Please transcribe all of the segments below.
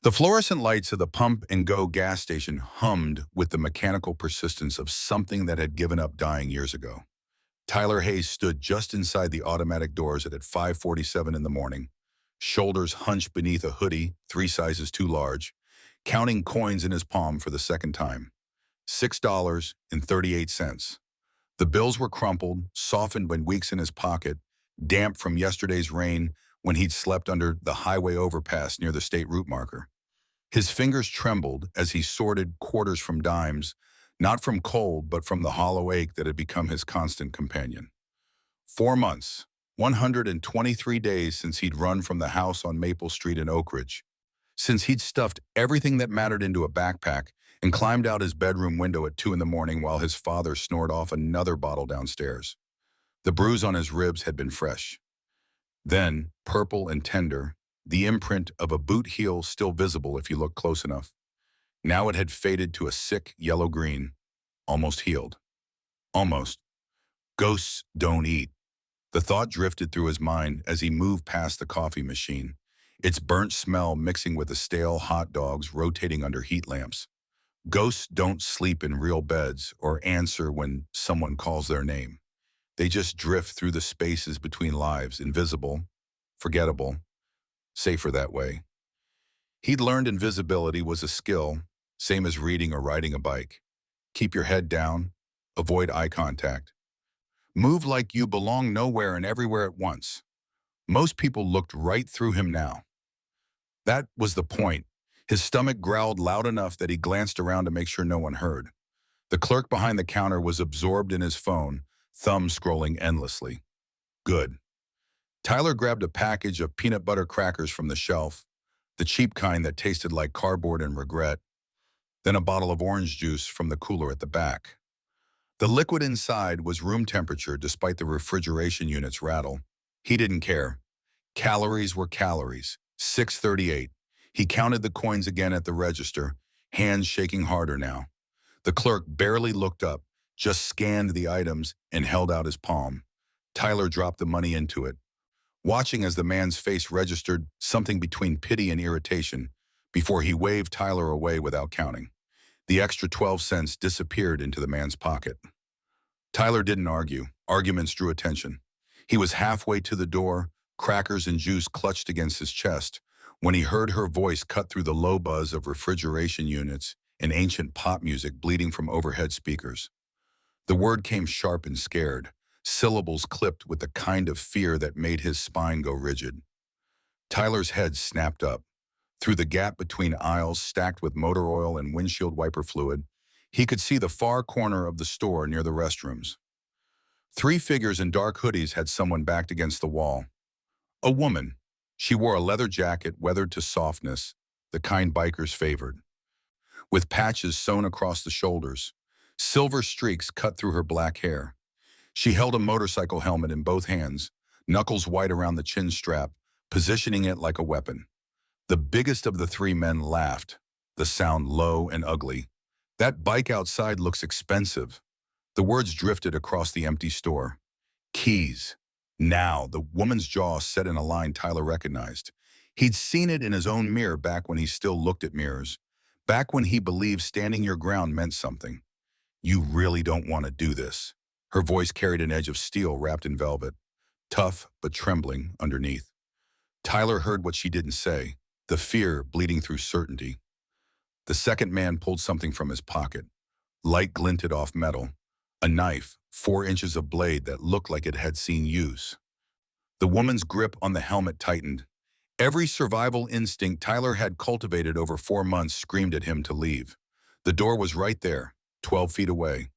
The fluorescent lights of the pump-and-go gas station hummed with the mechanical persistence of something that had given up dying years ago. Tyler Hayes stood just inside the automatic doors at 5:47 in the morning, shoulders hunched beneath a hoodie 3 sizes too large, counting coins in his palm for the second time. $6.38. The bills were crumpled, softened by weeks in his pocket, damp from yesterday's rain when he'd slept under the highway overpass near the state route marker. His fingers trembled as he sorted quarters from dimes, not from cold, but from the hollow ache that had become his constant companion. 4 months, 123 days since he'd run from the house on Maple Street in Oak Ridge, since he'd stuffed everything that mattered into a backpack and climbed out his bedroom window at 2 in the morning while his father snored off another bottle downstairs. The bruise on his ribs had been fresh. Then, purple and tender, the imprint of a boot heel still visible if you looked close enough. Now it had faded to a sick yellow-green, almost healed. Almost. Ghosts don't eat. The thought drifted through his mind as he moved past the coffee machine, its burnt smell mixing with the stale hot dogs rotating under heat lamps. Ghosts don't sleep in real beds or answer when someone calls their name. They just drift through the spaces between lives, invisible, forgettable, safer that way. He'd learned invisibility was a skill, same as reading or riding a bike. Keep your head down, avoid eye contact. Move like you belong nowhere and everywhere at once. Most people looked right through him now. That was the point. His stomach growled loud enough that he glanced around to make sure no one heard. The clerk behind the counter was absorbed in his phone, thumb scrolling endlessly. Good. Tyler grabbed a package of peanut butter crackers from the shelf, the cheap kind that tasted like cardboard and regret, then a bottle of orange juice from the cooler at the back. The liquid inside was room temperature despite the refrigeration unit's rattle. He didn't care. Calories were calories. 638. He counted the coins again at the register, hands shaking harder now. The clerk barely looked up, just scanned the items and held out his palm. Tyler dropped the money into it, watching as the man's face registered something between pity and irritation before he waved Tyler away without counting. The extra 12 cents disappeared into the man's pocket. Tyler didn't argue. Arguments drew attention. He was halfway to the door, crackers and juice clutched against his chest, when he heard her voice cut through the low buzz of refrigeration units and ancient pop music bleeding from overhead speakers. The word came sharp and scared, syllables clipped with the kind of fear that made his spine go rigid. Tyler's head snapped up. Through the gap between aisles stacked with motor oil and windshield wiper fluid, he could see the far corner of the store near the restrooms. 3 figures in dark hoodies had someone backed against the wall. A woman. She wore a leather jacket weathered to softness, the kind bikers favored, with patches sewn across the shoulders. Silver streaks cut through her black hair. She held a motorcycle helmet in both hands, knuckles white around the chin strap, positioning it like a weapon. The biggest of the 3 men laughed, the sound low and ugly. That bike outside looks expensive. The words drifted across the empty store. Keys. Now, the woman's jaw set in a line Tyler recognized. He'd seen it in his own mirror back when he still looked at mirrors, back when he believed standing your ground meant something. You really don't want to do this. Her voice carried an edge of steel wrapped in velvet, tough but trembling underneath. Tyler heard what she didn't say, the fear bleeding through certainty. The second man pulled something from his pocket. Light glinted off metal. A knife, 4 inches of blade that looked like it had seen use. The woman's grip on the helmet tightened. Every survival instinct Tyler had cultivated over 4 months screamed at him to leave. The door was right there, 12 feet away.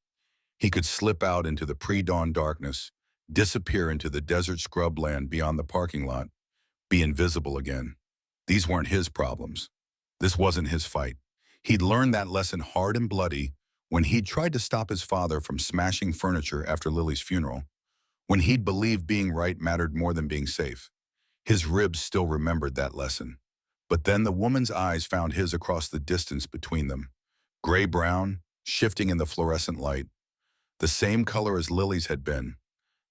He could slip out into the pre-dawn darkness, disappear into the desert scrubland beyond the parking lot, be invisible again. These weren't his problems. This wasn't his fight. He'd learned that lesson hard and bloody when he'd tried to stop his father from smashing furniture after Lily's funeral, when he'd believed being right mattered more than being safe. His ribs still remembered that lesson. But then the woman's eyes found his across the distance between them. Gray-brown, shifting in the fluorescent light. The same color as Lily's had been.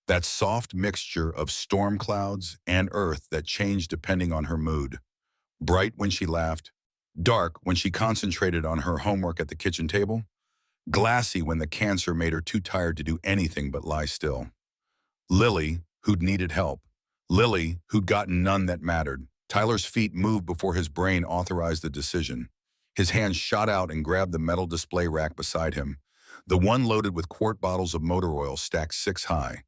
That soft mixture of storm clouds and earth that changed depending on her mood. Bright when she laughed, dark when she concentrated on her homework at the kitchen table, glassy when the cancer made her too tired to do anything but lie still. Lily, who'd needed help. Lily, who'd gotten none that mattered. Tyler's feet moved before his brain authorized the decision. His hands shot out and grabbed the metal display rack beside him, the one loaded with quart bottles of motor oil stacked 6 high.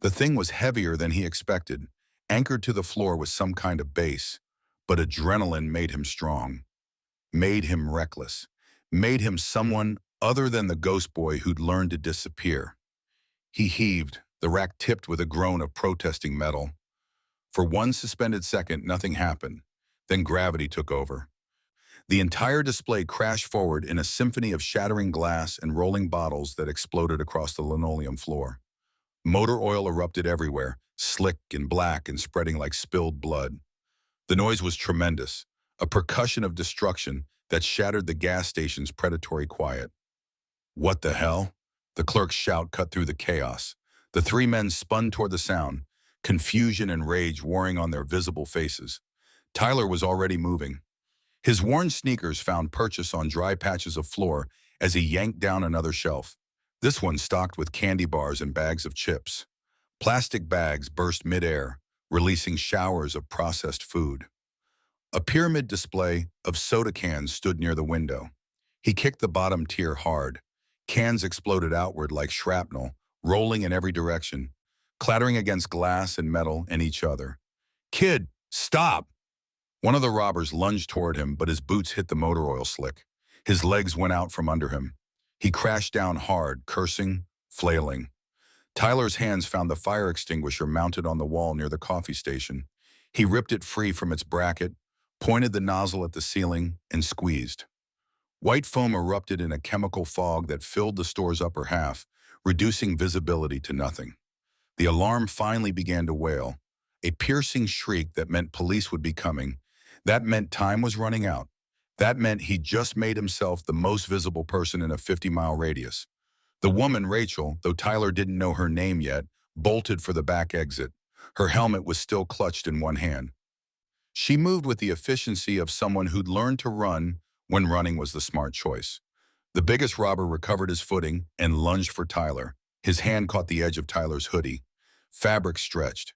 The thing was heavier than he expected, anchored to the floor with some kind of base, but adrenaline made him strong, made him reckless, made him someone other than the ghost boy who'd learned to disappear. He heaved, the rack tipped with a groan of protesting metal. For one suspended second, nothing happened. Then gravity took over. The entire display crashed forward in a symphony of shattering glass and rolling bottles that exploded across the linoleum floor. Motor oil erupted everywhere, slick and black and spreading like spilled blood. The noise was tremendous, a percussion of destruction that shattered the gas station's predatory quiet. "What the hell?" The clerk's shout cut through the chaos. The three men spun toward the sound, confusion and rage warring on their visible faces. Tyler was already moving. His worn sneakers found purchase on dry patches of floor as he yanked down another shelf, this one stocked with candy bars and bags of chips. Plastic bags burst midair, releasing showers of processed food. A pyramid display of soda cans stood near the window. He kicked the bottom tier hard. Cans exploded outward like shrapnel, rolling in every direction, clattering against glass and metal and each other. "Kid, stop!" One of the robbers lunged toward him, but his boots hit the motor oil slick. His legs went out from under him. He crashed down hard, cursing, flailing. Tyler's hands found the fire extinguisher mounted on the wall near the coffee station. He ripped it free from its bracket, pointed the nozzle at the ceiling, and squeezed. White foam erupted in a chemical fog that filled the store's upper half, reducing visibility to nothing. The alarm finally began to wail, a piercing shriek that meant police would be coming. That meant time was running out. That meant he'd just made himself the most visible person in a 50-mile radius. The woman, Rachel, though Tyler didn't know her name yet, bolted for the back exit. Her helmet was still clutched in one hand. She moved with the efficiency of someone who'd learned to run when running was the smart choice. The biggest robber recovered his footing and lunged for Tyler. His hand caught the edge of Tyler's hoodie. Fabric stretched.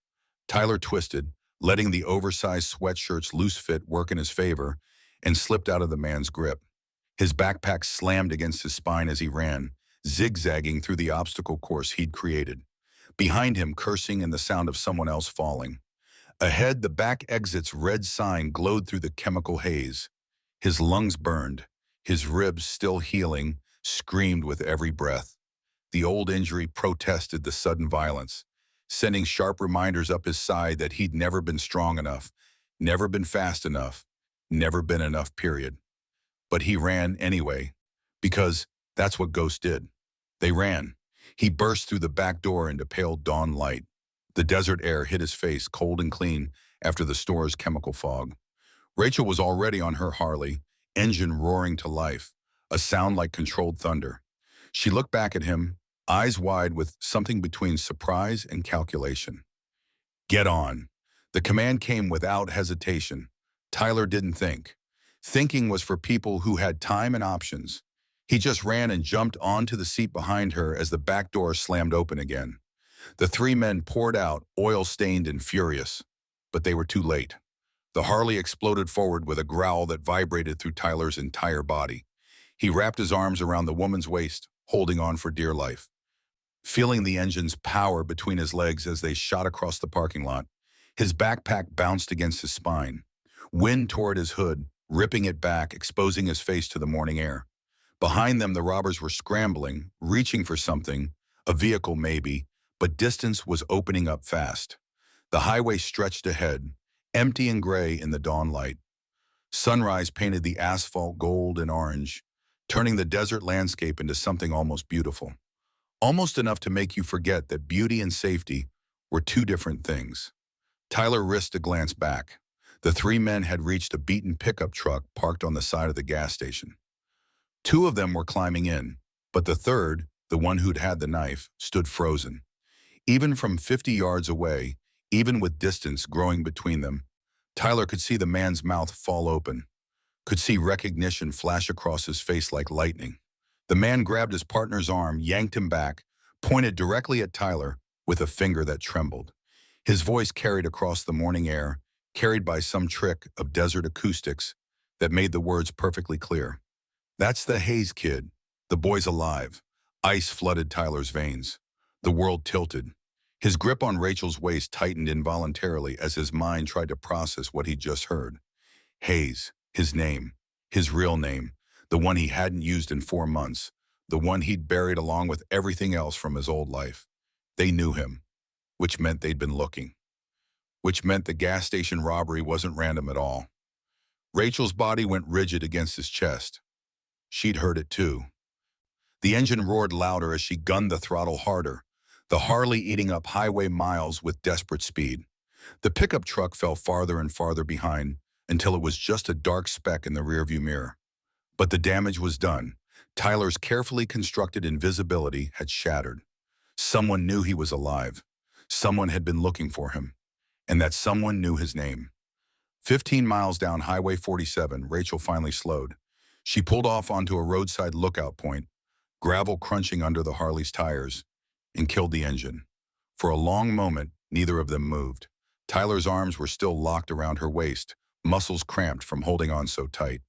Tyler twisted, letting the oversized sweatshirt's loose fit work in his favor, and slipped out of the man's grip. His backpack slammed against his spine as he ran, zigzagging through the obstacle course he'd created. Behind him, cursing and the sound of someone else falling. Ahead, the back exit's red sign glowed through the chemical haze. His lungs burned, his ribs still healing, screamed with every breath. The old injury protested the sudden violence, sending sharp reminders up his side that he'd never been strong enough, never been fast enough, never been enough, period. But he ran anyway, because that's what ghosts did. They ran. He burst through the back door into pale dawn light. The desert air hit his face, cold and clean, after the store's chemical fog. Rachel was already on her Harley, engine roaring to life, a sound like controlled thunder. She looked back at him, eyes wide with something between surprise and calculation. "Get on." The command came without hesitation. Tyler didn't think. Thinking was for people who had time and options. He just ran and jumped onto the seat behind her as the back door slammed open again. The three men poured out, oil-stained and furious. But they were too late. The Harley exploded forward with a growl that vibrated through Tyler's entire body. He wrapped his arms around the woman's waist, holding on for dear life. Feeling the engine's power between his legs as they shot across the parking lot, his backpack bounced against his spine. Wind tore at his hood, ripping it back, exposing his face to the morning air. Behind them, the robbers were scrambling, reaching for something, a vehicle maybe, but distance was opening up fast. The highway stretched ahead, empty and gray in the dawn light. Sunrise painted the asphalt gold and orange, turning the desert landscape into something almost beautiful. Almost enough to make you forget that beauty and safety were two different things. Tyler risked a glance back. The three men had reached a beaten pickup truck parked on the side of the gas station. Two of them were climbing in, but the third, the one who'd had the knife, stood frozen. Even from 50 yards away, even with distance growing between them, Tyler could see the man's mouth fall open. could see recognition flash across his face like lightning. The man grabbed his partner's arm, yanked him back, pointed directly at Tyler with a finger that trembled. His voice carried across the morning air, carried by some trick of desert acoustics that made the words perfectly clear. That's the Hayes kid. The boy's alive. Ice flooded Tyler's veins. The world tilted. His grip on Rachel's waist tightened involuntarily as his mind tried to process what he'd just heard. Hayes, his name, his real name, the one he hadn't used in 4 months, the one he'd buried along with everything else from his old life. They knew him, which meant they'd been looking, which meant the gas station robbery wasn't random at all. Rachel's body went rigid against his chest. She'd heard it too. The engine roared louder as she gunned the throttle harder, the Harley eating up highway miles with desperate speed. The pickup truck fell farther and farther behind until it was just a dark speck in the rearview mirror. But the damage was done. Tyler's carefully constructed invisibility had shattered. Someone knew he was alive. Someone had been looking for him. And that someone knew his name. 15 miles down Highway 47, Rachel finally slowed. She pulled off onto a roadside lookout point, gravel crunching under the Harley's tires, and killed the engine. For a long moment, neither of them moved. Tyler's arms were still locked around her waist, muscles cramped from holding on so tight.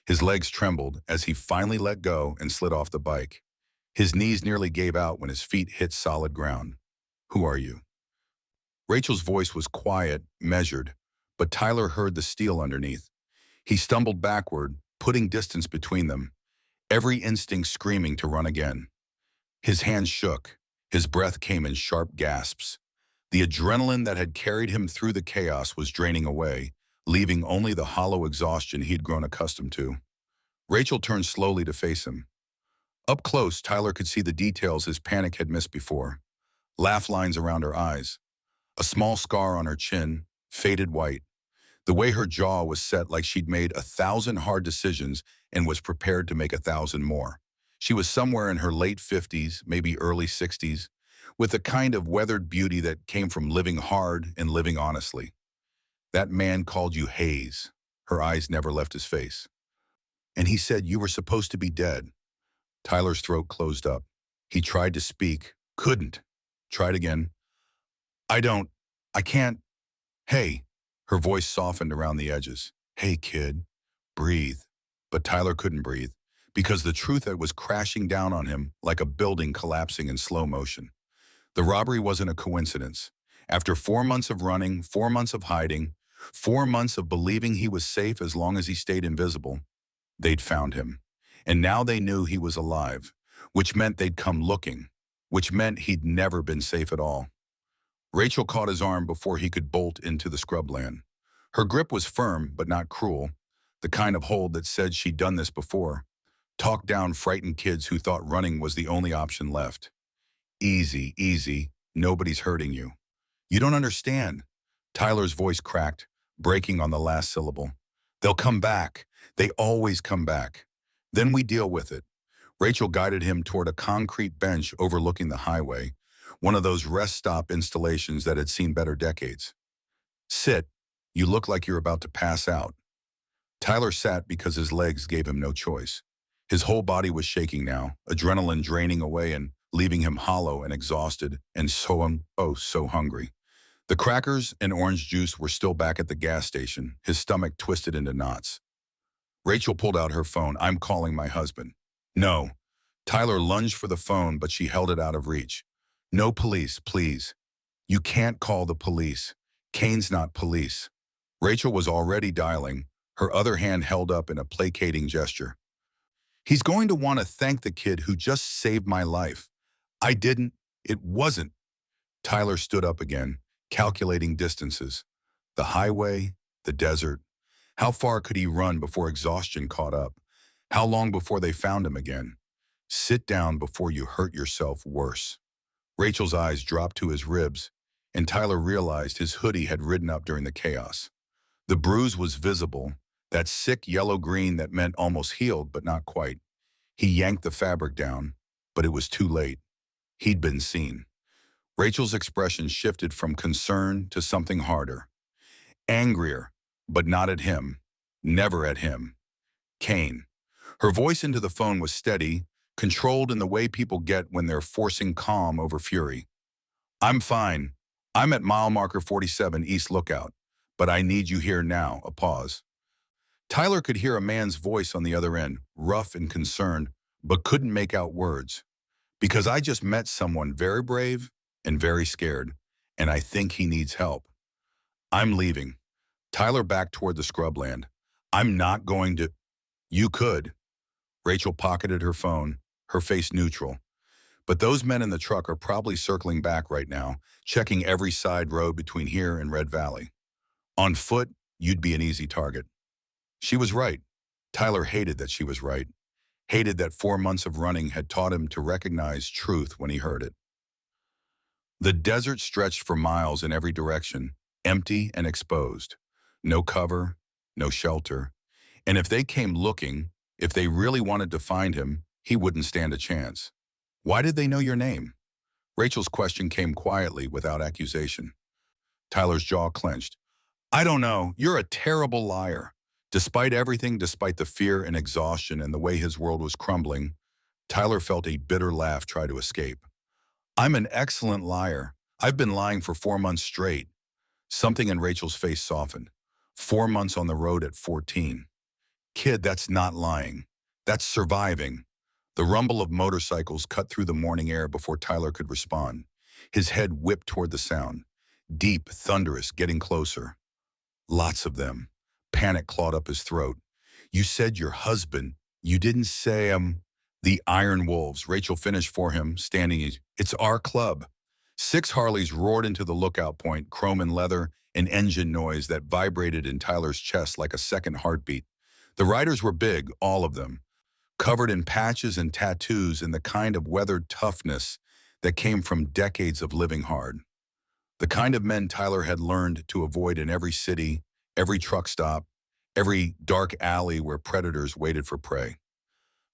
His legs trembled as he finally let go and slid off the bike. His knees nearly gave out when his feet hit solid ground. "Who are you?" Rachel's voice was quiet, measured, but Tyler heard the steel underneath. He stumbled backward, putting distance between them, every instinct screaming to run again. His hands shook. His breath came in sharp gasps. The adrenaline that had carried him through the chaos was draining away, leaving only the hollow exhaustion he'd grown accustomed to. Rachel turned slowly to face him. Up close, Tyler could see the details his panic had missed before. Laugh lines around her eyes. A small scar on her chin, faded white. The way her jaw was set like she'd made 1,000 hard decisions and was prepared to make 1,000 more. She was somewhere in her late 50s, maybe early 60s, with the kind of weathered beauty that came from living hard and living honestly. "That man called you Hayes." Her eyes never left his face. "And he said you were supposed to be dead." Tyler's throat closed up. He tried to speak, couldn't. Tried again. I can't. "Hey." Her voice softened around the edges. "Hey, kid. Breathe." But Tyler couldn't breathe, because the truth that was crashing down on him like a building collapsing in slow motion. The robbery wasn't a coincidence. After 4 months of running, 4 months of hiding, 4 months of believing he was safe as long as he stayed invisible, they'd found him. And now they knew he was alive, which meant they'd come looking, which meant he'd never been safe at all. Rachel caught his arm before he could bolt into the scrubland. Her grip was firm, but not cruel, the kind of hold that said she'd done this before. Talked down frightened kids who thought running was the only option left. "Easy, easy. Nobody's hurting you." "You don't understand." Tyler's voice cracked, breaking on the last syllable. "They'll come back. They always come back. Then we deal with it." Rachel guided him toward a concrete bench overlooking the highway, one of those rest stop installations that had seen better decades. "Sit. You look like you're about to pass out." Tyler sat because his legs gave him no choice. His whole body was shaking now, adrenaline draining away and leaving him hollow and exhausted and so hungry. The crackers and orange juice were still back at the gas station, his stomach twisted into knots. Rachel pulled out her phone. "I'm calling my husband." "No." Tyler lunged for the phone, but she held it out of reach. "No police, please." "You can't call the police. Kane's not police." Rachel was already dialing, her other hand held up in a placating gesture. "He's going to want to thank the kid who just saved my life. I didn't. It wasn't." Tyler stood up again, calculating distances. The highway, the desert. How far could he run before exhaustion caught up? How long before they found him again? "Sit down before you hurt yourself worse." Rachel's eyes dropped to his ribs, and Tyler realized his hoodie had ridden up during the chaos. The bruise was visible, that sick yellow-green that meant almost healed but not quite. He yanked the fabric down, but it was too late. He'd been seen. Rachel's expression shifted from concern to something harder. Angrier, but not at him. Never at him. Kane. Her voice into the phone was steady, controlled in the way people get when they're forcing calm over fury. I'm fine. I'm at mile marker 47 East Lookout, but I need you here now. A pause. Tyler could hear a man's voice on the other end, rough and concerned, but couldn't make out words. Because I just met someone very brave and very scared, and I think he needs help. I'm leaving. Tyler backed toward the scrubland. I'm not going to. You could. Rachel pocketed her phone, her face neutral. But those men in the truck are probably circling back right now, checking every side road between here and Red Valley. On foot, you'd be an easy target. She was right. Tyler hated that she was right. Hated that 4 months of running had taught him to recognize truth when he heard it. The desert stretched for miles in every direction, empty and exposed. No cover, no shelter. And if they came looking, if they really wanted to find him, he wouldn't stand a chance. Why did they know your name? Rachel's question came quietly, without accusation. Tyler's jaw clenched. I don't know. You're a terrible liar. Despite everything, despite the fear and exhaustion and the way his world was crumbling, Tyler felt a bitter laugh try to escape. I'm an excellent liar. I've been lying for 4 months straight. Something in Rachel's face softened. 4 months on the road at 14. Kid, that's not lying. That's surviving. The rumble of motorcycles cut through the morning air before Tyler could respond. His head whipped toward the sound. Deep, thunderous, getting closer. Lots of them. Panic clawed up his throat. You said your husband. You didn't say, the Iron Wolves. Rachel finished for him, standing. It's our club. 6 Harleys roared into the lookout point, chrome and leather, an engine noise that vibrated in Tyler's chest like a second heartbeat. The riders were big, all of them, covered in patches and tattoos and the kind of weathered toughness that came from decades of living hard. The kind of men Tyler had learned to avoid in every city, every truck stop, every dark alley where predators waited for prey.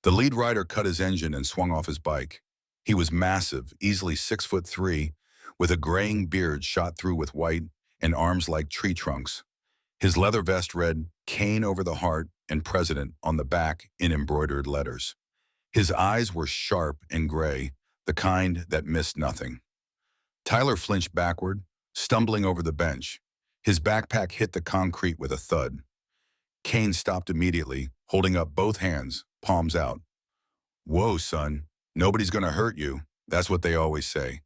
The lead rider cut his engine and swung off his bike. He was massive, easily 6'3", with a graying beard shot through with white and arms like tree trunks. His leather vest read Kane over the heart and President on the back in embroidered letters. His eyes were sharp and gray, the kind that missed nothing. Tyler flinched backward, stumbling over the bench. His backpack hit the concrete with a thud. Kane stopped immediately, holding up both hands, palms out. Whoa, son, nobody's gonna hurt you. That's what they always say.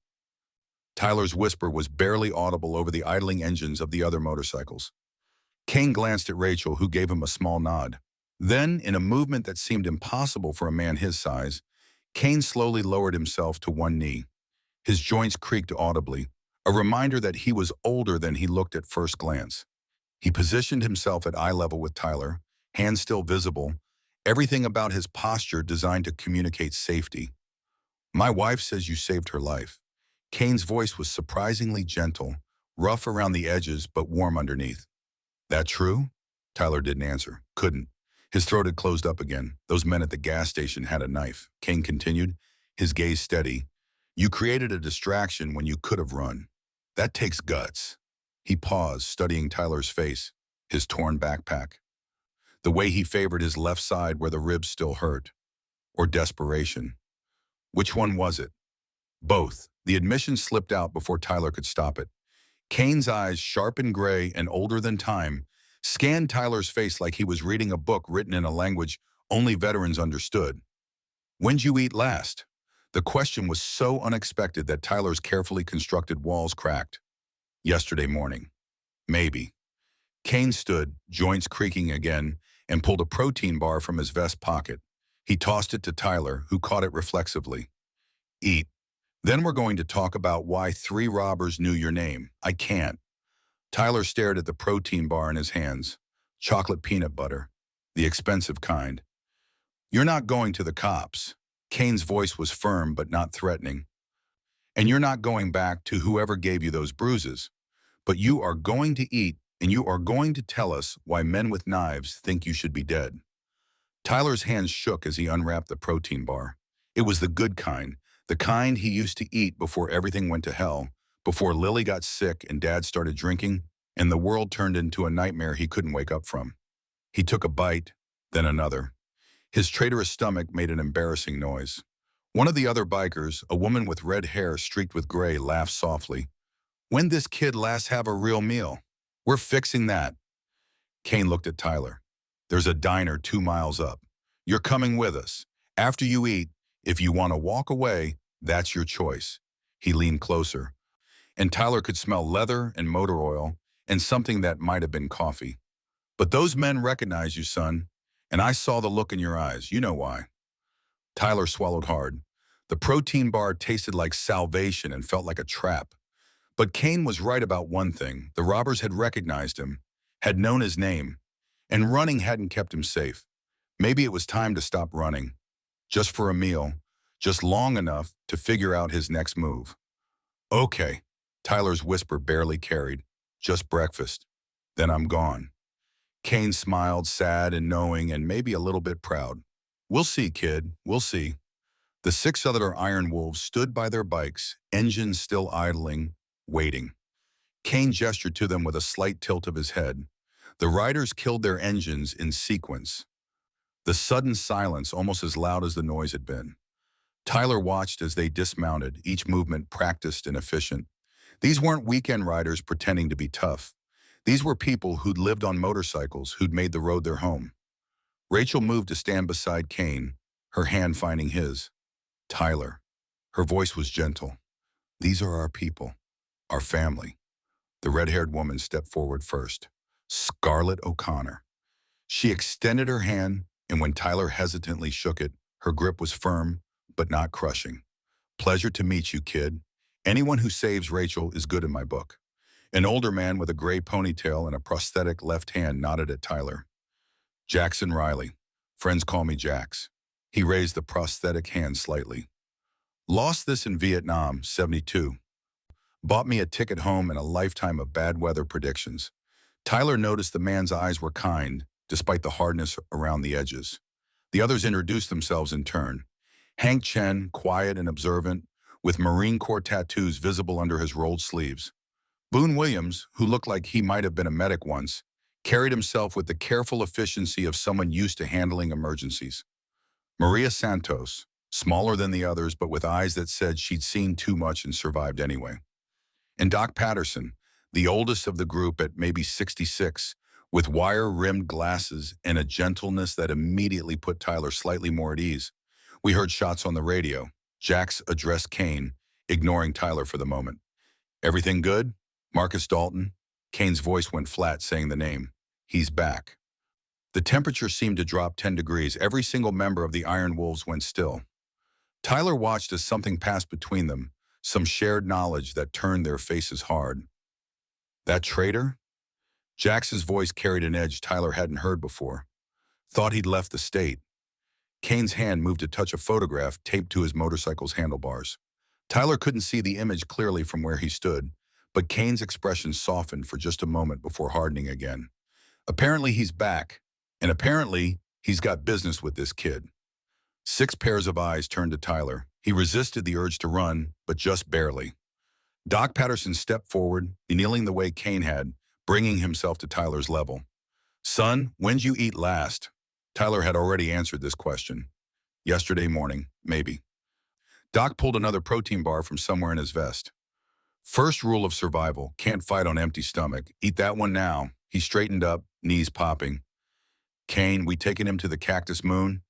Tyler's whisper was barely audible over the idling engines of the other motorcycles. Kane glanced at Rachel, who gave him a small nod. Then, in a movement that seemed impossible for a man his size, Kane slowly lowered himself to one knee. His joints creaked audibly, a reminder that he was older than he looked at first glance. He positioned himself at eye level with Tyler, hands still visible, everything about his posture designed to communicate safety. My wife says you saved her life. Kane's voice was surprisingly gentle, rough around the edges but warm underneath. That true? Tyler didn't answer, couldn't. His throat had closed up again. Those men at the gas station had a knife. Kane continued, his gaze steady. You created a distraction when you could have run. That takes guts. He paused, studying Tyler's face, his torn backpack. The way he favored his left side where the ribs still hurt. Or desperation. Which one was it? Both. The admission slipped out before Tyler could stop it. Kane's eyes, sharp and gray and older than time, scanned Tyler's face like he was reading a book written in a language only veterans understood. When'd you eat last? The question was so unexpected that Tyler's carefully constructed walls cracked. Yesterday morning. Maybe. Kane stood, joints creaking again, and pulled a protein bar from his vest pocket. He tossed it to Tyler, who caught it reflexively. Eat. Then we're going to talk about why 3 robbers knew your name. I can't. Tyler stared at the protein bar in his hands. Chocolate peanut butter. The expensive kind. You're not going to the cops. Kane's voice was firm but not threatening. And you're not going back to whoever gave you those bruises. But you are going to eat, and you are going to tell us why men with knives think you should be dead. Tyler's hands shook as he unwrapped the protein bar. It was the good kind, the kind he used to eat before everything went to hell, before Lily got sick and Dad started drinking, and the world turned into a nightmare he couldn't wake up from. He took a bite, then another. His traitorous stomach made an embarrassing noise. One of the other bikers, a woman with red hair streaked with gray, laughed softly. When this kid last have a real meal? We're fixing that. Kane looked at Tyler. There's a diner 2 miles up. You're coming with us. After you eat, if you want to walk away, that's your choice. He leaned closer, and Tyler could smell leather and motor oil and something that might have been coffee. But those men recognize you, son, and I saw the look in your eyes. You know why. Tyler swallowed hard. The protein bar tasted like salvation and felt like a trap. But Kane was right about one thing. The robbers had recognized him, had known his name, and running hadn't kept him safe. Maybe it was time to stop running, just for a meal, just long enough to figure out his next move. Okay, Tyler's whisper barely carried. Just breakfast. Then I'm gone. Kane smiled, sad and knowing and maybe a little bit proud. We'll see, kid, we'll see. The 6 other Iron Wolves stood by their bikes, engines still idling, waiting. Kane gestured to them with a slight tilt of his head. The riders killed their engines in sequence. The sudden silence almost as loud as the noise had been. Tyler watched as they dismounted, each movement practiced and efficient. These weren't weekend riders pretending to be tough. These were people who'd lived on motorcycles, who'd made the road their home. Rachel moved to stand beside Kane, her hand finding his. Tyler. Her voice was gentle. These are our people, our family. The red-haired woman stepped forward first. Scarlett O'Connor. She extended her hand, and when Tyler hesitantly shook it, her grip was firm, but not crushing. Pleasure to meet you, kid. Anyone who saves Rachel is good in my book. An older man with a gray ponytail and a prosthetic left hand nodded at Tyler. Jackson Riley. Friends call me Jax. He raised the prosthetic hand slightly. Lost this in Vietnam, 72. Bought me a ticket home and a lifetime of bad weather predictions. Tyler noticed the man's eyes were kind, despite the hardness around the edges. The others introduced themselves in turn. Hank Chen, quiet and observant, with Marine Corps tattoos visible under his rolled sleeves. Boone Williams, who looked like he might have been a medic once, carried himself with the careful efficiency of someone used to handling emergencies. Maria Santos, smaller than the others but with eyes that said she'd seen too much and survived anyway. And Doc Patterson, the oldest of the group at maybe 66, with wire-rimmed glasses and a gentleness that immediately put Tyler slightly more at ease. We heard shots on the radio. Jax addressed Kane, ignoring Tyler for the moment. Everything good? Marcus Dalton? Kane's voice went flat, saying the name. He's back. The temperature seemed to drop 10 degrees. Every single member of the Iron Wolves went still. Tyler watched as something passed between them, some shared knowledge that turned their faces hard. That traitor? Jax's voice carried an edge Tyler hadn't heard before. Thought he'd left the state. Kane's hand moved to touch a photograph taped to his motorcycle's handlebars. Tyler couldn't see the image clearly from where he stood, but Kane's expression softened for just a moment before hardening again. Apparently he's back, and apparently he's got business with this kid. 6 pairs of eyes turned to Tyler. He resisted the urge to run, but just barely. Doc Patterson stepped forward, kneeling the way Kane had, bringing himself to Tyler's level. Son, when'd you eat last? Tyler had already answered this question. Yesterday morning, maybe. Doc pulled another protein bar from somewhere in his vest. First rule of survival, can't fight on empty stomach. Eat that one now. He straightened up, knees popping. Kane, we taking him to the Cactus Moon?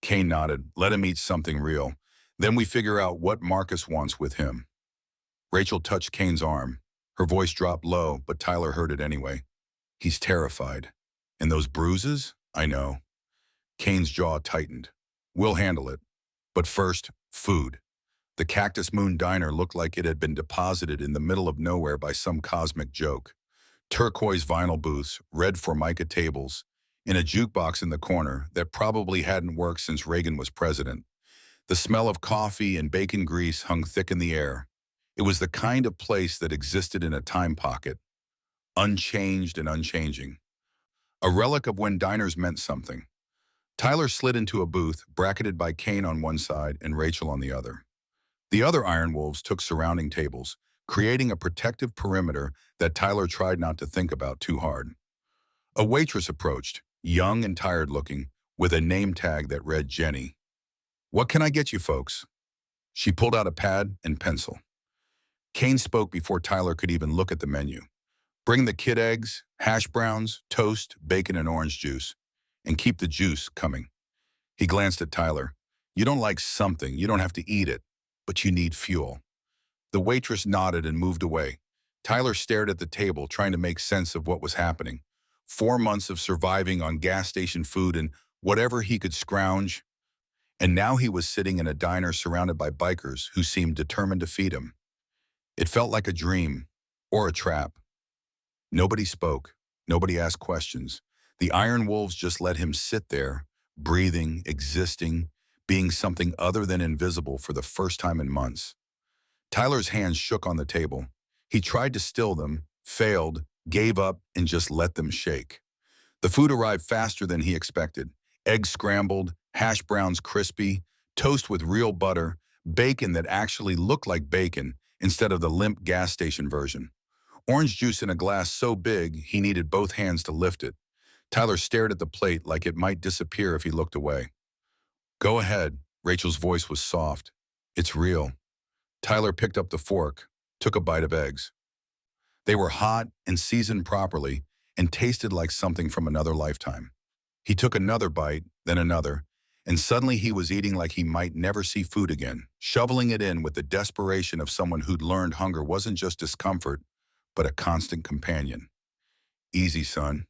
Kane nodded. Let him eat something real. Then we figure out what Marcus wants with him. Rachel touched Kane's arm. Her voice dropped low, but Tyler heard it anyway. He's terrified. And those bruises? I know. Kane's jaw tightened. We'll handle it. But first, food. The Cactus Moon Diner looked like it had been deposited in the middle of nowhere by some cosmic joke. Turquoise vinyl booths, red Formica tables, and a jukebox in the corner that probably hadn't worked since Reagan was president. The smell of coffee and bacon grease hung thick in the air. It was the kind of place that existed in a time pocket, unchanged and unchanging. A relic of when diners meant something. Tyler slid into a booth, bracketed by Kane on one side and Rachel on the other. The other Iron Wolves took surrounding tables, creating a protective perimeter that Tyler tried not to think about too hard. A waitress approached, young and tired looking, with a name tag that read Jenny. "What can I get you folks?" She pulled out a pad and pencil. Kane spoke before Tyler could even look at the menu. "Bring the kid eggs, hash browns, toast, bacon, and orange juice. And keep the juice coming." He glanced at Tyler. "You don't like something, you don't have to eat it, but you need fuel." The waitress nodded and moved away. Tyler stared at the table, trying to make sense of what was happening. 4 months of surviving on gas station food and whatever he could scrounge, and now he was sitting in a diner surrounded by bikers who seemed determined to feed him. It felt like a dream, or a trap. Nobody spoke. Nobody asked questions. The Iron Wolves just let him sit there, breathing, existing, being something other than invisible for the first time in months. Tyler's hands shook on the table. He tried to still them, failed, gave up, and just let them shake. The food arrived faster than he expected. Eggs scrambled, hash browns crispy, toast with real butter, bacon that actually looked like bacon instead of the limp gas station version. Orange juice in a glass so big he needed both hands to lift it. Tyler stared at the plate like it might disappear if he looked away. "Go ahead," Rachel's voice was soft. "It's real." Tyler picked up the fork, took a bite of eggs. They were hot and seasoned properly and tasted like something from another lifetime. He took another bite, then another, and suddenly he was eating like he might never see food again, shoveling it in with the desperation of someone who'd learned hunger wasn't just discomfort, but a constant companion. "Easy, son."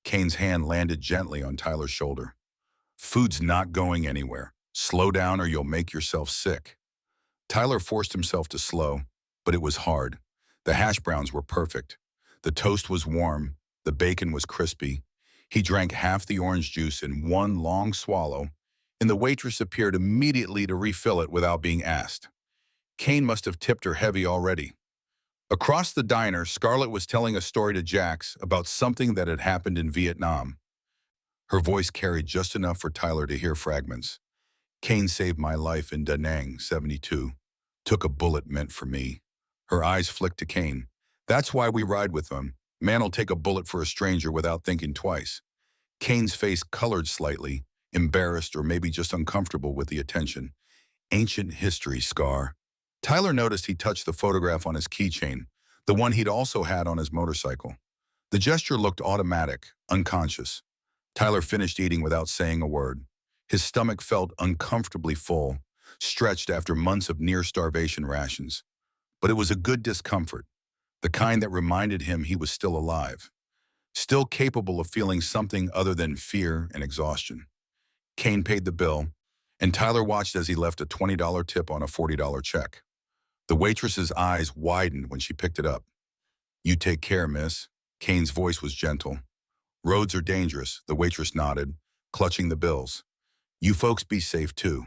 Kane's hand landed gently on Tyler's shoulder. "Food's not going anywhere. Slow down or you'll make yourself sick." Tyler forced himself to slow, but it was hard. The hash browns were perfect. The toast was warm. The bacon was crispy. He drank half the orange juice in one long swallow, and the waitress appeared immediately to refill it without being asked. Kane must have tipped her heavy already. Across the diner, Scarlett was telling a story to Jax about something that had happened in Vietnam. Her voice carried just enough for Tyler to hear fragments. "Kane saved my life in Da Nang, 72. Took a bullet meant for me." Her eyes flicked to Kane. "That's why we ride with him. Man'll take a bullet for a stranger without thinking twice." Kane's face colored slightly, embarrassed or maybe just uncomfortable with the attention. "Ancient history, Scar." Tyler noticed he touched the photograph on his keychain, the one he'd also had on his motorcycle. The gesture looked automatic, unconscious. Tyler finished eating without saying a word. His stomach felt uncomfortably full, stretched after months of near-starvation rations. But it was a good discomfort, the kind that reminded him he was still alive, still capable of feeling something other than fear and exhaustion. Kane paid the bill, and Tyler watched as he left a $20 tip on a $40 check. The waitress's eyes widened when she picked it up. "You take care, miss." Kane's voice was gentle. "Roads are dangerous," the waitress nodded, clutching the bills. "You folks be safe too."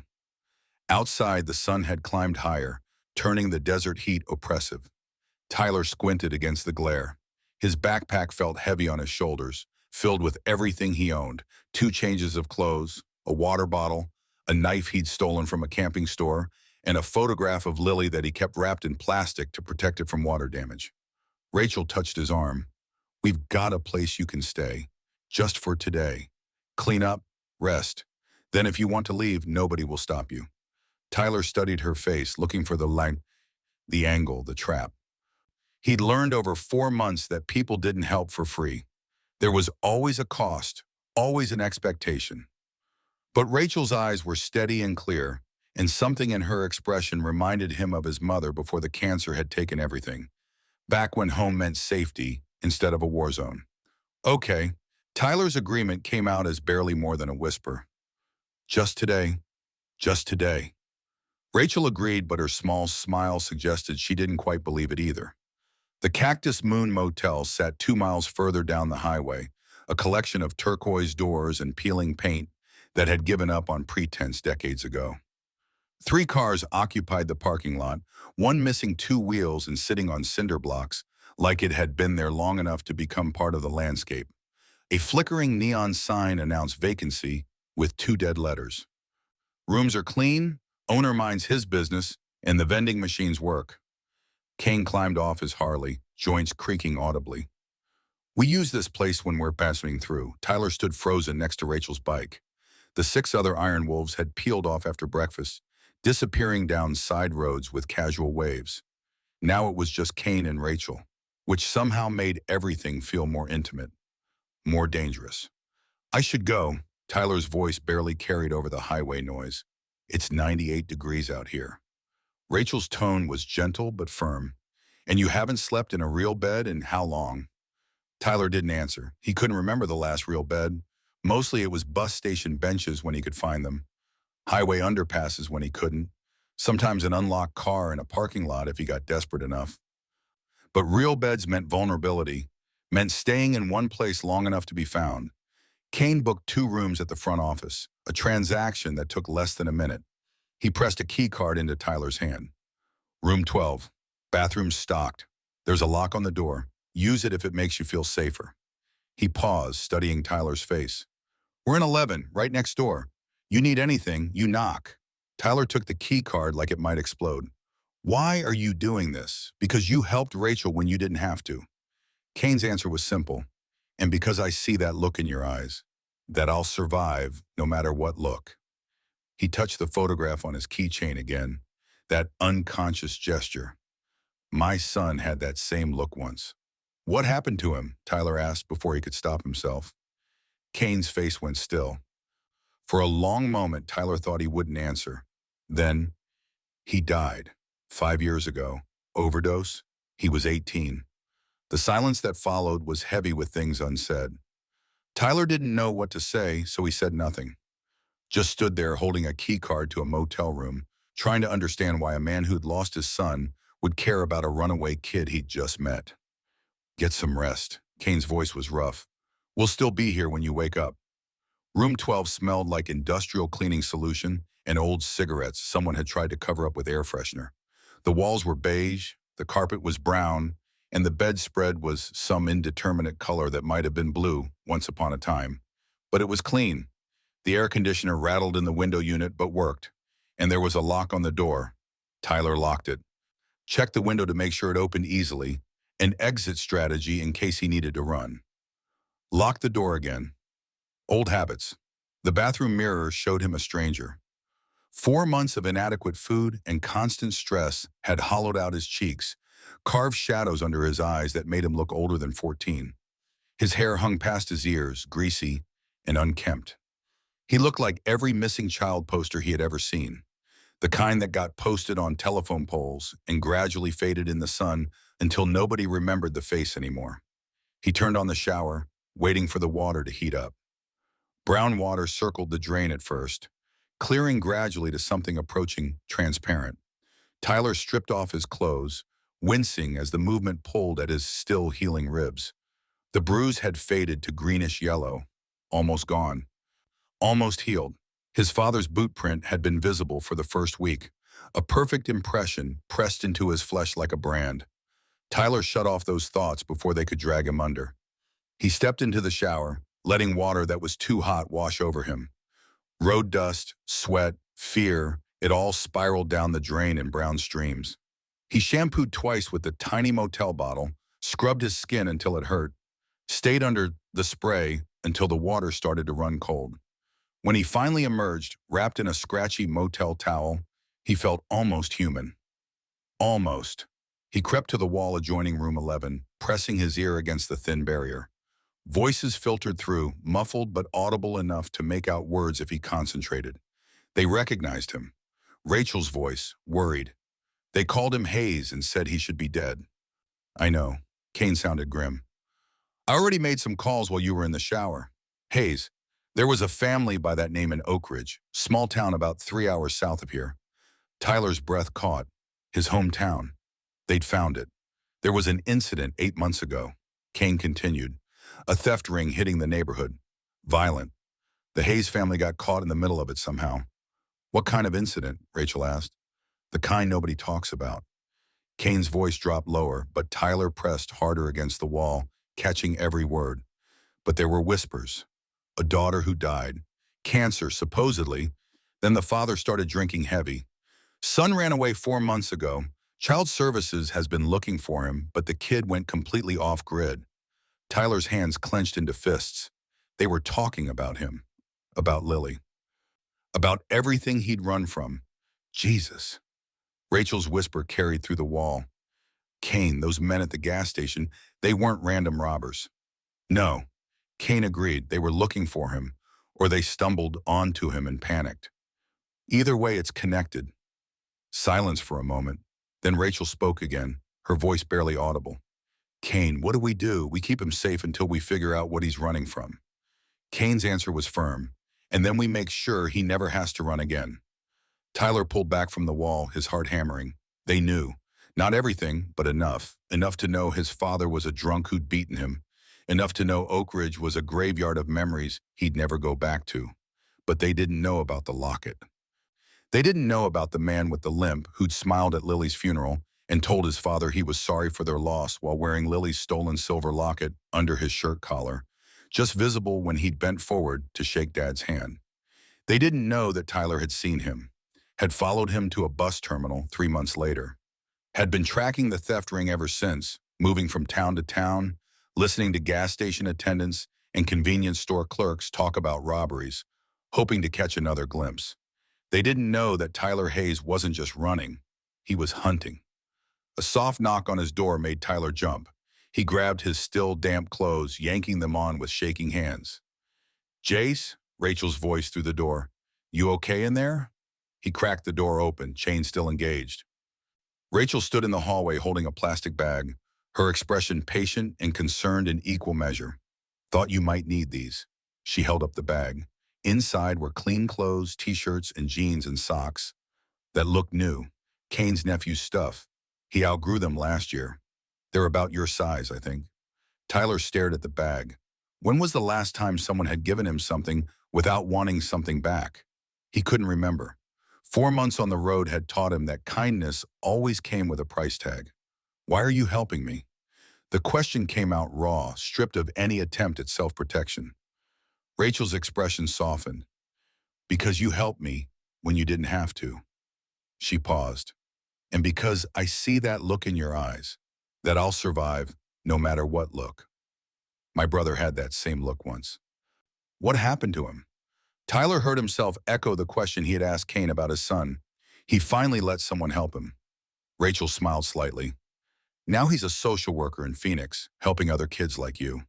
Outside, the sun had climbed higher, turning the desert heat oppressive. Tyler squinted against the glare. His backpack felt heavy on his shoulders, filled with everything he owned: 2 changes of clothes, a water bottle, a knife he'd stolen from a camping store, and a photograph of Lily that he kept wrapped in plastic to protect it from water damage. Rachel touched his arm. "We've got a place you can stay, just for today. Clean up, rest. Then if you want to leave, nobody will stop you." Tyler studied her face, looking for the line, the angle, the trap. He'd learned over 4 months that people didn't help for free. There was always a cost, always an expectation. But Rachel's eyes were steady and clear, and something in her expression reminded him of his mother before the cancer had taken everything, back when home meant safety instead of a war zone. "Okay." Tyler's agreement came out as barely more than a whisper. "Just today. Just today." Rachel agreed, but her small smile suggested she didn't quite believe it either. The Cactus Moon Motel sat 2 miles further down the highway, a collection of turquoise doors and peeling paint that had given up on pretense decades ago. 3 cars occupied the parking lot, one missing 2 wheels and sitting on cinder blocks, like it had been there long enough to become part of the landscape. A flickering neon sign announced vacancy with 2 dead letters. "Rooms are clean, owner minds his business, and the vending machines work." Kane climbed off his Harley, joints creaking audibly. We use this place when we're passing through. Tyler stood frozen next to Rachel's bike. The six other Iron Wolves had peeled off after breakfast, disappearing down side roads with casual waves. Now it was just Kane and Rachel, which somehow made everything feel more intimate, more dangerous. I should go. Tyler's voice barely carried over the highway noise. It's 98 degrees out here. Rachel's tone was gentle but firm. And you haven't slept in a real bed in how long? Tyler didn't answer. He couldn't remember the last real bed. Mostly it was bus station benches when he could find them, highway underpasses when he couldn't, sometimes an unlocked car in a parking lot if he got desperate enough. But real beds meant vulnerability, meant staying in one place long enough to be found. Kane booked 2 rooms at the front office, a transaction that took less than a minute. He pressed a key card into Tyler's hand. Room 12. Bathroom stocked. There's a lock on the door. Use it if it makes you feel safer. He paused, studying Tyler's face. We're in 11, right next door. You need anything, you knock. Tyler took the key card like it might explode. Why are you doing this? Because you helped Rachel when you didn't have to. Kane's answer was simple. And because I see that look in your eyes, that I'll survive no matter what look. He touched the photograph on his keychain again, that unconscious gesture. My son had that same look once. What happened to him? Tyler asked before he could stop himself. Kane's face went still. For a long moment, Tyler thought he wouldn't answer. Then, he died. 5 years ago. Overdose? He was 18. The silence that followed was heavy with things unsaid. Tyler didn't know what to say, so he said nothing. Just stood there holding a key card to a motel room, trying to understand why a man who'd lost his son would care about a runaway kid he'd just met. Get some rest. Kane's voice was rough. We'll still be here when you wake up. Room 12 smelled like industrial cleaning solution and old cigarettes someone had tried to cover up with air freshener. The walls were beige, the carpet was brown, and the bedspread was some indeterminate color that might have been blue once upon a time. But it was clean. The air conditioner rattled in the window unit but worked, and there was a lock on the door. Tyler locked it. Checked the window to make sure it opened easily, an exit strategy in case he needed to run. Locked the door again. Old habits. The bathroom mirror showed him a stranger. 4 months of inadequate food and constant stress had hollowed out his cheeks, carved shadows under his eyes that made him look older than 14. His hair hung past his ears, greasy and unkempt. He looked like every missing child poster he had ever seen, the kind that got posted on telephone poles and gradually faded in the sun until nobody remembered the face anymore. He turned on the shower, waiting for the water to heat up. Brown water circled the drain at first, clearing gradually to something approaching transparent. Tyler stripped off his clothes, wincing as the movement pulled at his still healing ribs. The bruise had faded to greenish yellow, almost gone, almost healed. His father's boot print had been visible for the first week, a perfect impression pressed into his flesh like a brand. Tyler shut off those thoughts before they could drag him under. He stepped into the shower, letting water that was too hot wash over him. Road dust, sweat, fear, it all spiraled down the drain in brown streams. He shampooed twice with the tiny motel bottle, scrubbed his skin until it hurt, stayed under the spray until the water started to run cold. When he finally emerged, wrapped in a scratchy motel towel, he felt almost human. Almost. He crept to the wall adjoining room 11, pressing his ear against the thin barrier. Voices filtered through, muffled but audible enough to make out words if he concentrated. They recognized him. Rachel's voice, worried. They called him Hayes and said he should be dead. I know. Kane sounded grim. I already made some calls while you were in the shower. Hayes, there was a family by that name in Oak Ridge, small town about 3 hours south of here. Tyler's breath caught. His hometown. They'd found it. There was an incident 8 months ago. Kane continued. A theft ring hitting the neighborhood. Violent. The Hayes family got caught in the middle of it somehow. What kind of incident? Rachel asked. The kind nobody talks about. Kane's voice dropped lower, but Tyler pressed harder against the wall, catching every word. But there were whispers. A daughter who died. Cancer, supposedly. Then the father started drinking heavy. Son ran away 4 months ago. Child Services has been looking for him, but the kid went completely off-grid. Tyler's hands clenched into fists. They were talking about him, about Lily, about everything he'd run from. Jesus. Rachel's whisper carried through the wall. Kane, those men at the gas station, they weren't random robbers. No. Kane agreed. They were looking for him, or they stumbled onto him and panicked. Either way, it's connected. Silence for a moment. Then Rachel spoke again, her voice barely audible. Kane, what do? We keep him safe until we figure out what he's running from. Kane's answer was firm. And then we make sure he never has to run again. Tyler pulled back from the wall, his heart hammering. They knew. Not everything, but enough. Enough to know his father was a drunk who'd beaten him. Enough to know Oak Ridge was a graveyard of memories he'd never go back to. But they didn't know about the locket. They didn't know about the man with the limp who'd smiled at Lily's funeral and told his father he was sorry for their loss while wearing Lily's stolen silver locket under his shirt collar, just visible when he'd bent forward to shake Dad's hand. They didn't know that Tyler had seen him, had followed him to a bus terminal 3 months later, had been tracking the theft ring ever since, moving from town to town, listening to gas station attendants and convenience store clerks talk about robberies, hoping to catch another glimpse. They didn't know that Tyler Hayes wasn't just running, he was hunting. A soft knock on his door made Tyler jump. He grabbed his still damp clothes, yanking them on with shaking hands. Jace, Rachel's voice through the door. You okay in there? He cracked the door open, chain still engaged. Rachel stood in the hallway holding a plastic bag, her expression patient and concerned in equal measure. Thought you might need these. She held up the bag. Inside were clean clothes, t-shirts, and jeans and socks that looked new. Kane's nephew's stuff. He outgrew them last year. They're about your size, I think. Tyler stared at the bag. When was the last time someone had given him something without wanting something back? He couldn't remember. 4 months on the road had taught him that kindness always came with a price tag. Why are you helping me? The question came out raw, stripped of any attempt at self-protection. Rachel's expression softened. Because you helped me when you didn't have to. She paused. And because I see that look in your eyes, that I'll survive no matter what look. My brother had that same look once. What happened to him? Tyler heard himself echo the question he had asked Kane about his son. He finally let someone help him. Rachel smiled slightly. Now he's a social worker in Phoenix, helping other kids like you.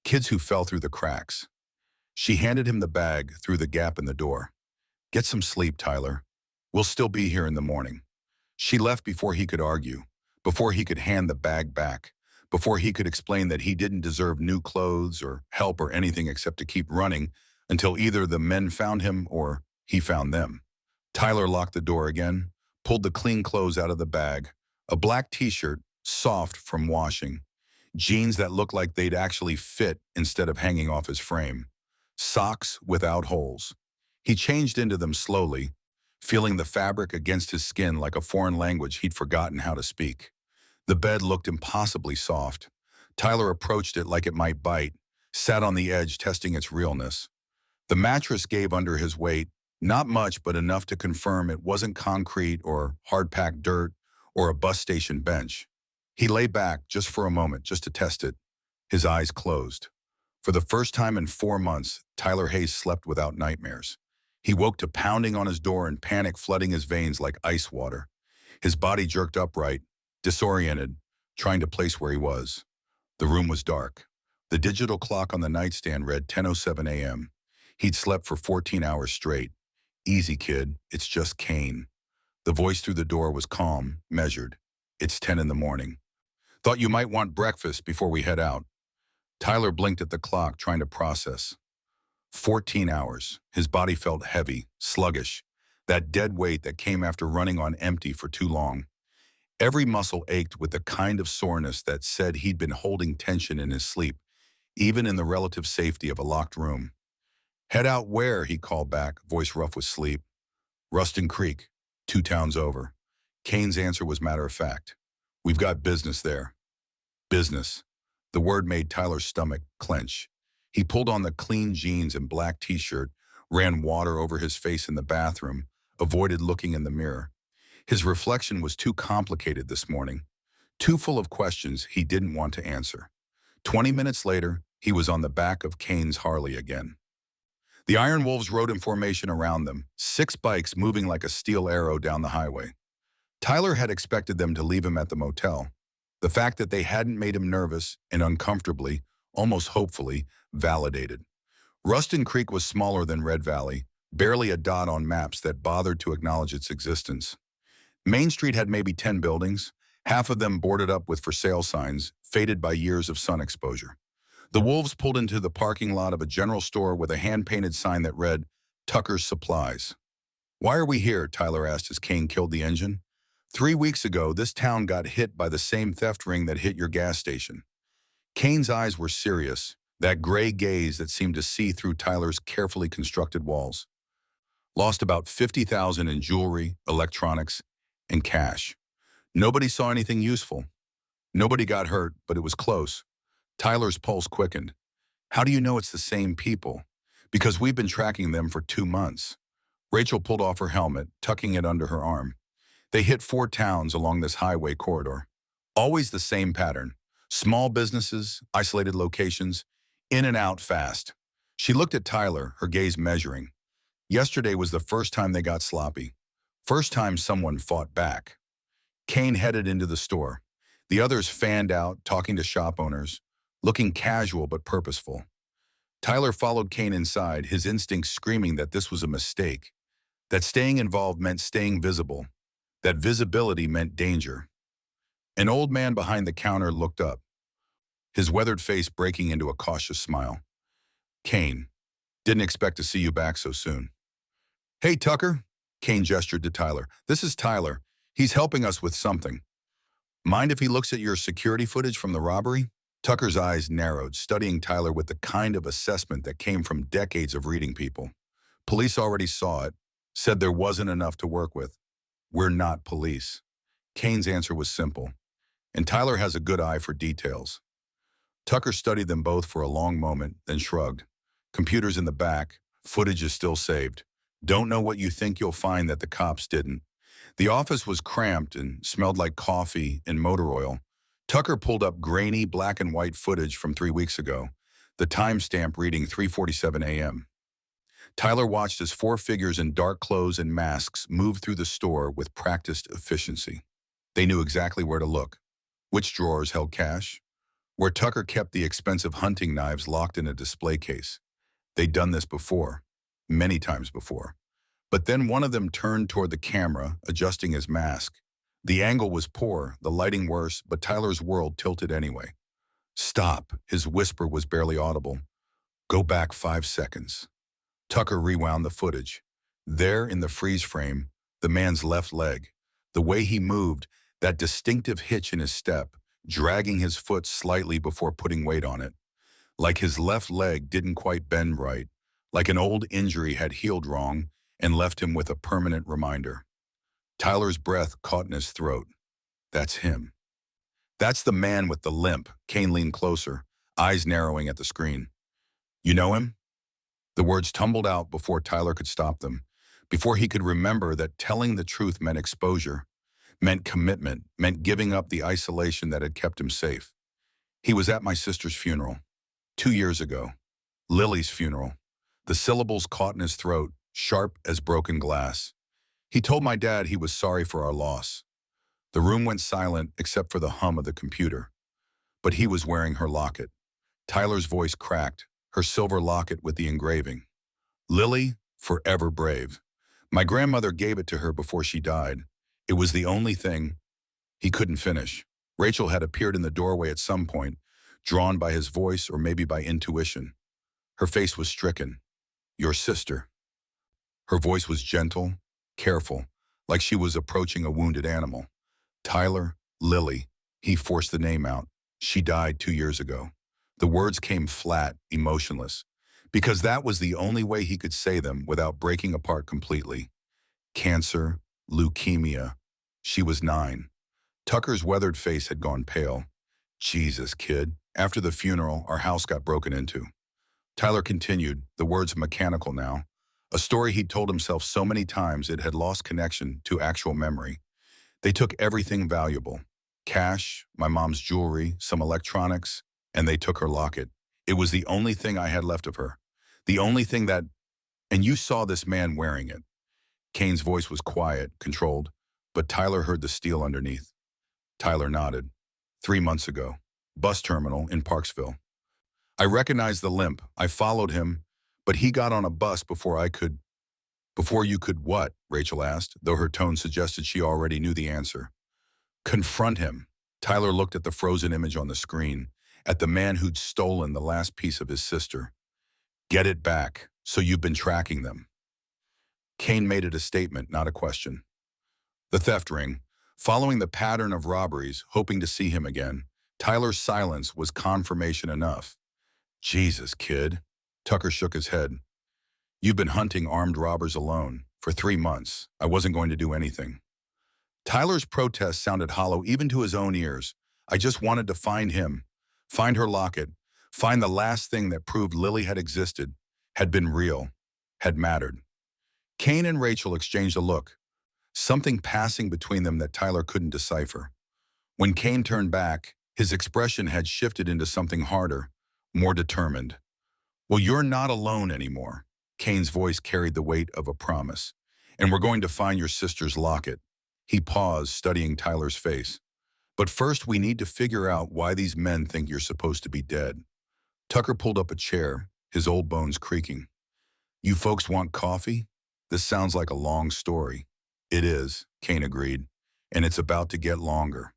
Kids who fell through the cracks. She handed him the bag through the gap in the door. Get some sleep, Tyler. We'll still be here in the morning. She left before he could argue, before he could hand the bag back, before he could explain that he didn't deserve new clothes or help or anything except to keep running until either the men found him or he found them. Tyler locked the door again, pulled the clean clothes out of the bag, a black t-shirt, soft from washing, jeans that looked like they'd actually fit instead of hanging off his frame, socks without holes. He changed into them slowly, feeling the fabric against his skin like a foreign language he'd forgotten how to speak. The bed looked impossibly soft. Tyler approached it like it might bite, sat on the edge testing its realness. The mattress gave under his weight, not much but enough to confirm it wasn't concrete or hard-packed dirt or a bus station bench. He lay back just for a moment, just to test it. His eyes closed. For the first time in 4 months, Tyler Hayes slept without nightmares. He woke to pounding on his door and panic flooding his veins like ice water. His body jerked upright, disoriented, trying to place where he was. The room was dark. The digital clock on the nightstand read 10:07 a.m. He'd slept for 14 hours straight. Easy, kid. It's just Kane. The voice through the door was calm, measured. It's 10 in the morning. Thought you might want breakfast before we head out. Tyler blinked at the clock, trying to process. 14 hours. His body felt heavy, sluggish, that dead weight that came after running on empty for too long. Every muscle ached with the kind of soreness that said he'd been holding tension in his sleep, even in the relative safety of a locked room. Head out where? He called back, voice rough with sleep. Ruston Creek, 2 towns over. Kane's answer was matter of fact. We've got business there. Business. The word made Tyler's stomach clench. He pulled on the clean jeans and black t-shirt, ran water over his face in the bathroom, avoided looking in the mirror. His reflection was too complicated this morning, too full of questions he didn't want to answer. 20 minutes later, he was on the back of Kane's Harley again. The Iron Wolves rode in formation around them, 6 bikes moving like a steel arrow down the highway. Tyler had expected them to leave him at the motel. The fact that they hadn't made him nervous and uncomfortably, almost hopefully, validated. Ruston Creek was smaller than Red Valley, barely a dot on maps that bothered to acknowledge its existence. Main Street had maybe 10 buildings, half of them boarded up with for sale signs, faded by years of sun exposure. The Wolves pulled into the parking lot of a general store with a hand-painted sign that read, Tucker's Supplies. "Why are we here?" Tyler asked as Kane killed the engine. 3 weeks ago, this town got hit by the same theft ring that hit your gas station. Kane's eyes were serious, that gray gaze that seemed to see through Tyler's carefully constructed walls. Lost about $50,000 in jewelry, electronics, and cash. Nobody saw anything useful. Nobody got hurt, but it was close. Tyler's pulse quickened. How do you know it's the same people? Because we've been tracking them for 2 months. Rachel pulled off her helmet, tucking it under her arm. They hit 4 towns along this highway corridor. Always the same pattern. Small businesses, isolated locations, in and out fast. She looked at Tyler, her gaze measuring. Yesterday was the first time they got sloppy. First time someone fought back. Kane headed into the store. The others fanned out, talking to shop owners, looking casual but purposeful. Tyler followed Kane inside, his instincts screaming that this was a mistake, that staying involved meant staying visible, that visibility meant danger. An old man behind the counter looked up, his weathered face breaking into a cautious smile. "Kane, didn't expect to see you back so soon." "Hey, Tucker," Kane gestured to Tyler. "This is Tyler. He's helping us with something. Mind if he looks at your security footage from the robbery?" Tucker's eyes narrowed, studying Tyler with the kind of assessment that came from decades of reading people. "Police already saw it, said there wasn't enough to work with. We're not police." Kane's answer was simple, and Tyler has a good eye for details. Tucker studied them both for a long moment, then shrugged. "Computers in the back, footage is still saved. Don't know what you think you'll find that the cops didn't." The office was cramped and smelled like coffee and motor oil. Tucker pulled up grainy black and white footage from 3 weeks ago, the timestamp reading 3:47 a.m. Tyler watched as 4 figures in dark clothes and masks moved through the store with practiced efficiency. They knew exactly where to look, which drawers held cash, where Tucker kept the expensive hunting knives locked in a display case. They'd done this before, many times before. But then one of them turned toward the camera, adjusting his mask. The angle was poor, the lighting worse, but Tyler's world tilted anyway. "Stop," his whisper was barely audible. "Go back 5 seconds." Tucker rewound the footage. There in the freeze frame, the man's left leg. The way he moved, that distinctive hitch in his step, dragging his foot slightly before putting weight on it. Like his left leg didn't quite bend right, like an old injury had healed wrong and left him with a permanent reminder. Tyler's breath caught in his throat. That's him. That's the man with the limp. Kane leaned closer, eyes narrowing at the screen. "You know him?" The words tumbled out before Tyler could stop them, before he could remember that telling the truth meant exposure, meant commitment, meant giving up the isolation that had kept him safe. "He was at my sister's funeral 2 years ago. Lily's funeral." The syllables caught in his throat, sharp as broken glass. "He told my dad he was sorry for our loss." The room went silent except for the hum of the computer. But he was wearing her locket. Tyler's voice cracked, her silver locket with the engraving. "Lily, forever brave. My grandmother gave it to her before she died. It was the only thing." He couldn't finish. Rachel had appeared in the doorway at some point, drawn by his voice or maybe by intuition. Her face was stricken. "Your sister." Her voice was gentle, careful, like she was approaching a wounded animal. "Tyler, Lily." He forced the name out. "She died 2 years ago." The words came flat, emotionless, because that was the only way he could say them without breaking apart completely. Cancer, leukemia. She was 9. Tucker's weathered face had gone pale. "Jesus, kid. After the funeral, our house got broken into." Tyler continued, the words mechanical now. A story he'd told himself so many times it had lost connection to actual memory. "They took everything valuable. Cash, my mom's jewelry, some electronics. And they took her locket. It was the only thing I had left of her. The only thing that, and you saw this man wearing it. Kane's voice was quiet, controlled, but Tyler heard the steel underneath. Tyler nodded. 3 months ago. Bus terminal in Parksville. I recognized the limp. I followed him, but he got on a bus before I could. Before you could what? Rachel asked, though her tone suggested she already knew the answer. Confront him. Tyler looked at the frozen image on the screen, at the man who'd stolen the last piece of his sister. Get it back, so you've been tracking them. Kane made it a statement, not a question. The theft ring. Following the pattern of robberies, hoping to see him again, Tyler's silence was confirmation enough. Jesus, kid. Tucker shook his head. You've been hunting armed robbers alone. For 3 months. I wasn't going to do anything. Tyler's protest sounded hollow even to his own ears. I just wanted to find him. Find her locket. Find the last thing that proved Lily had existed, had been real, had mattered. Kane and Rachel exchanged a look, something passing between them that Tyler couldn't decipher. When Kane turned back, his expression had shifted into something harder, more determined. Well, you're not alone anymore. Kane's voice carried the weight of a promise. And we're going to find your sister's locket. He paused, studying Tyler's face. But first, we need to figure out why these men think you're supposed to be dead. Tucker pulled up a chair, his old bones creaking. You folks want coffee? This sounds like a long story. It is, Kane agreed, and it's about to get longer.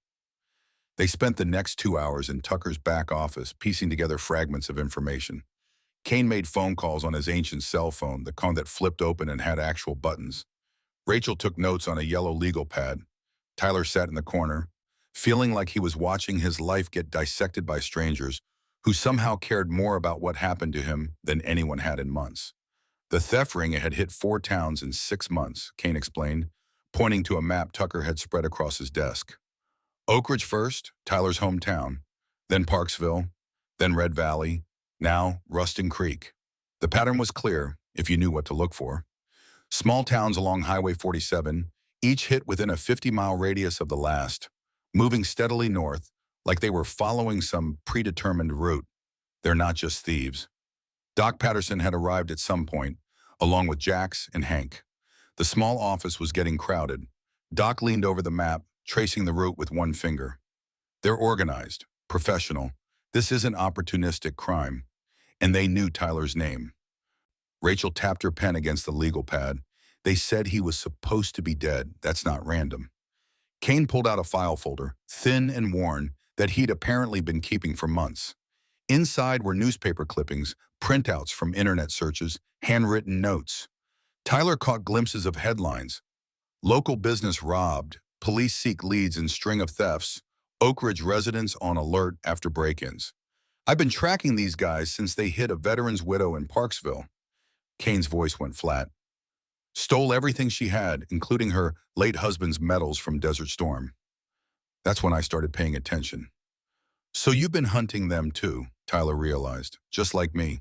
They spent the next 2 hours in Tucker's back office piecing together fragments of information. Kane made phone calls on his ancient cell phone, the con that flipped open and had actual buttons. Rachel took notes on a yellow legal pad. Tyler sat in the corner, feeling like he was watching his life get dissected by strangers who somehow cared more about what happened to him than anyone had in months. The theft ring had hit 4 towns in 6 months, Kane explained, pointing to a map Tucker had spread across his desk. Oak Ridge first, Tyler's hometown, then Parksville, then Red Valley, now Ruston Creek. The pattern was clear, if you knew what to look for. Small towns along Highway 47, each hit within a 50-mile radius of the last, moving steadily north, like they were following some predetermined route. They're not just thieves. Doc Patterson had arrived at some point, along with Jax and Hank. The small office was getting crowded. Doc leaned over the map, tracing the route with one finger. They're organized, professional. This isn't opportunistic crime. And they knew Tyler's name. Rachel tapped her pen against the legal pad. They said he was supposed to be dead. That's not random. Kane pulled out a file folder, thin and worn, that he'd apparently been keeping for months. Inside were newspaper clippings, printouts from internet searches, handwritten notes. Tyler caught glimpses of headlines. Local business robbed, police seek leads in string of thefts, Oak Ridge residents on alert after break-ins. I've been tracking these guys since they hit a veteran's widow in Parksville. Kane's voice went flat. Stole everything she had, including her late husband's medals from Desert Storm. That's when I started paying attention. So you've been hunting them too, Tyler realized, just like me.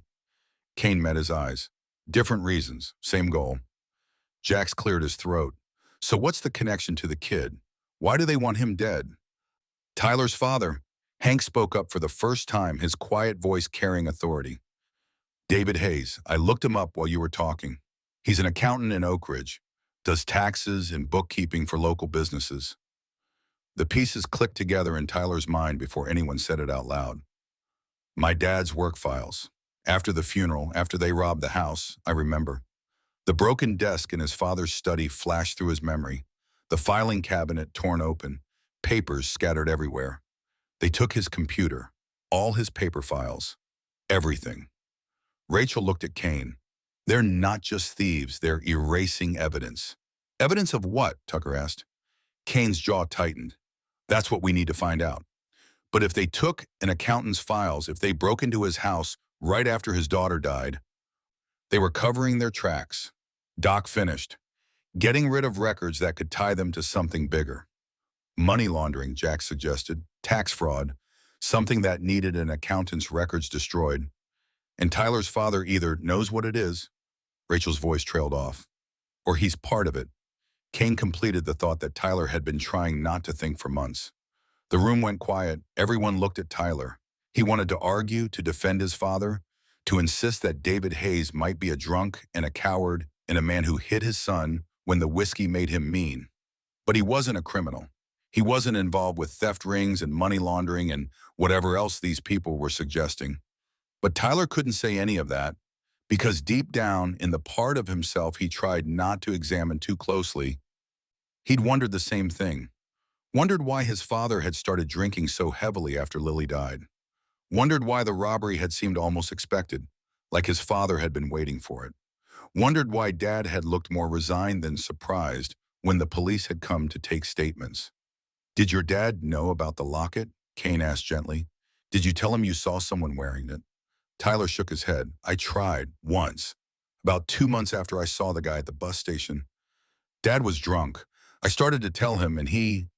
Kane met his eyes. Different reasons, same goal. Jax cleared his throat. So what's the connection to the kid? Why do they want him dead? Tyler's father. Hank spoke up for the first time, his quiet voice carrying authority. David Hayes, I looked him up while you were talking. He's an accountant in Oak Ridge, does taxes and bookkeeping for local businesses. The pieces clicked together in Tyler's mind before anyone said it out loud. My dad's work files. After the funeral, after they robbed the house, I remember. The broken desk in his father's study flashed through his memory, the filing cabinet torn open, papers scattered everywhere. They took his computer, all his paper files, everything. Rachel looked at Kane. They're not just thieves, they're erasing evidence. Evidence of what? Tucker asked. Kane's jaw tightened. That's what we need to find out. But if they took an accountant's files, if they broke into his house right after his daughter died, they were covering their tracks. Doc finished, getting rid of records that could tie them to something bigger. Money laundering, Jack suggested, tax fraud, something that needed an accountant's records destroyed. And Tyler's father either knows what it is, Rachel's voice trailed off, or he's part of it. Kane completed the thought that Tyler had been trying not to think for months. The room went quiet. Everyone looked at Tyler, He wanted to argue, to defend his father, to insist that David Hayes might be a drunk and a coward and a man who hit his son when the whiskey made him mean. But he wasn't a criminal. He wasn't involved with theft rings and money laundering and whatever else these people were suggesting. But Tyler couldn't say any of that because deep down in the part of himself he tried not to examine too closely, he'd wondered the same thing. Wondered why his father had started drinking so heavily after Lily died. Wondered why the robbery had seemed almost expected, like his father had been waiting for it. Wondered why Dad had looked more resigned than surprised when the police had come to take statements. "Did your dad know about the locket?" Kane asked gently. "Did you tell him you saw someone wearing it?" Tyler shook his head. "I tried, once. About 2 months after I saw the guy at the bus station. Dad was drunk. I started to tell him and he—"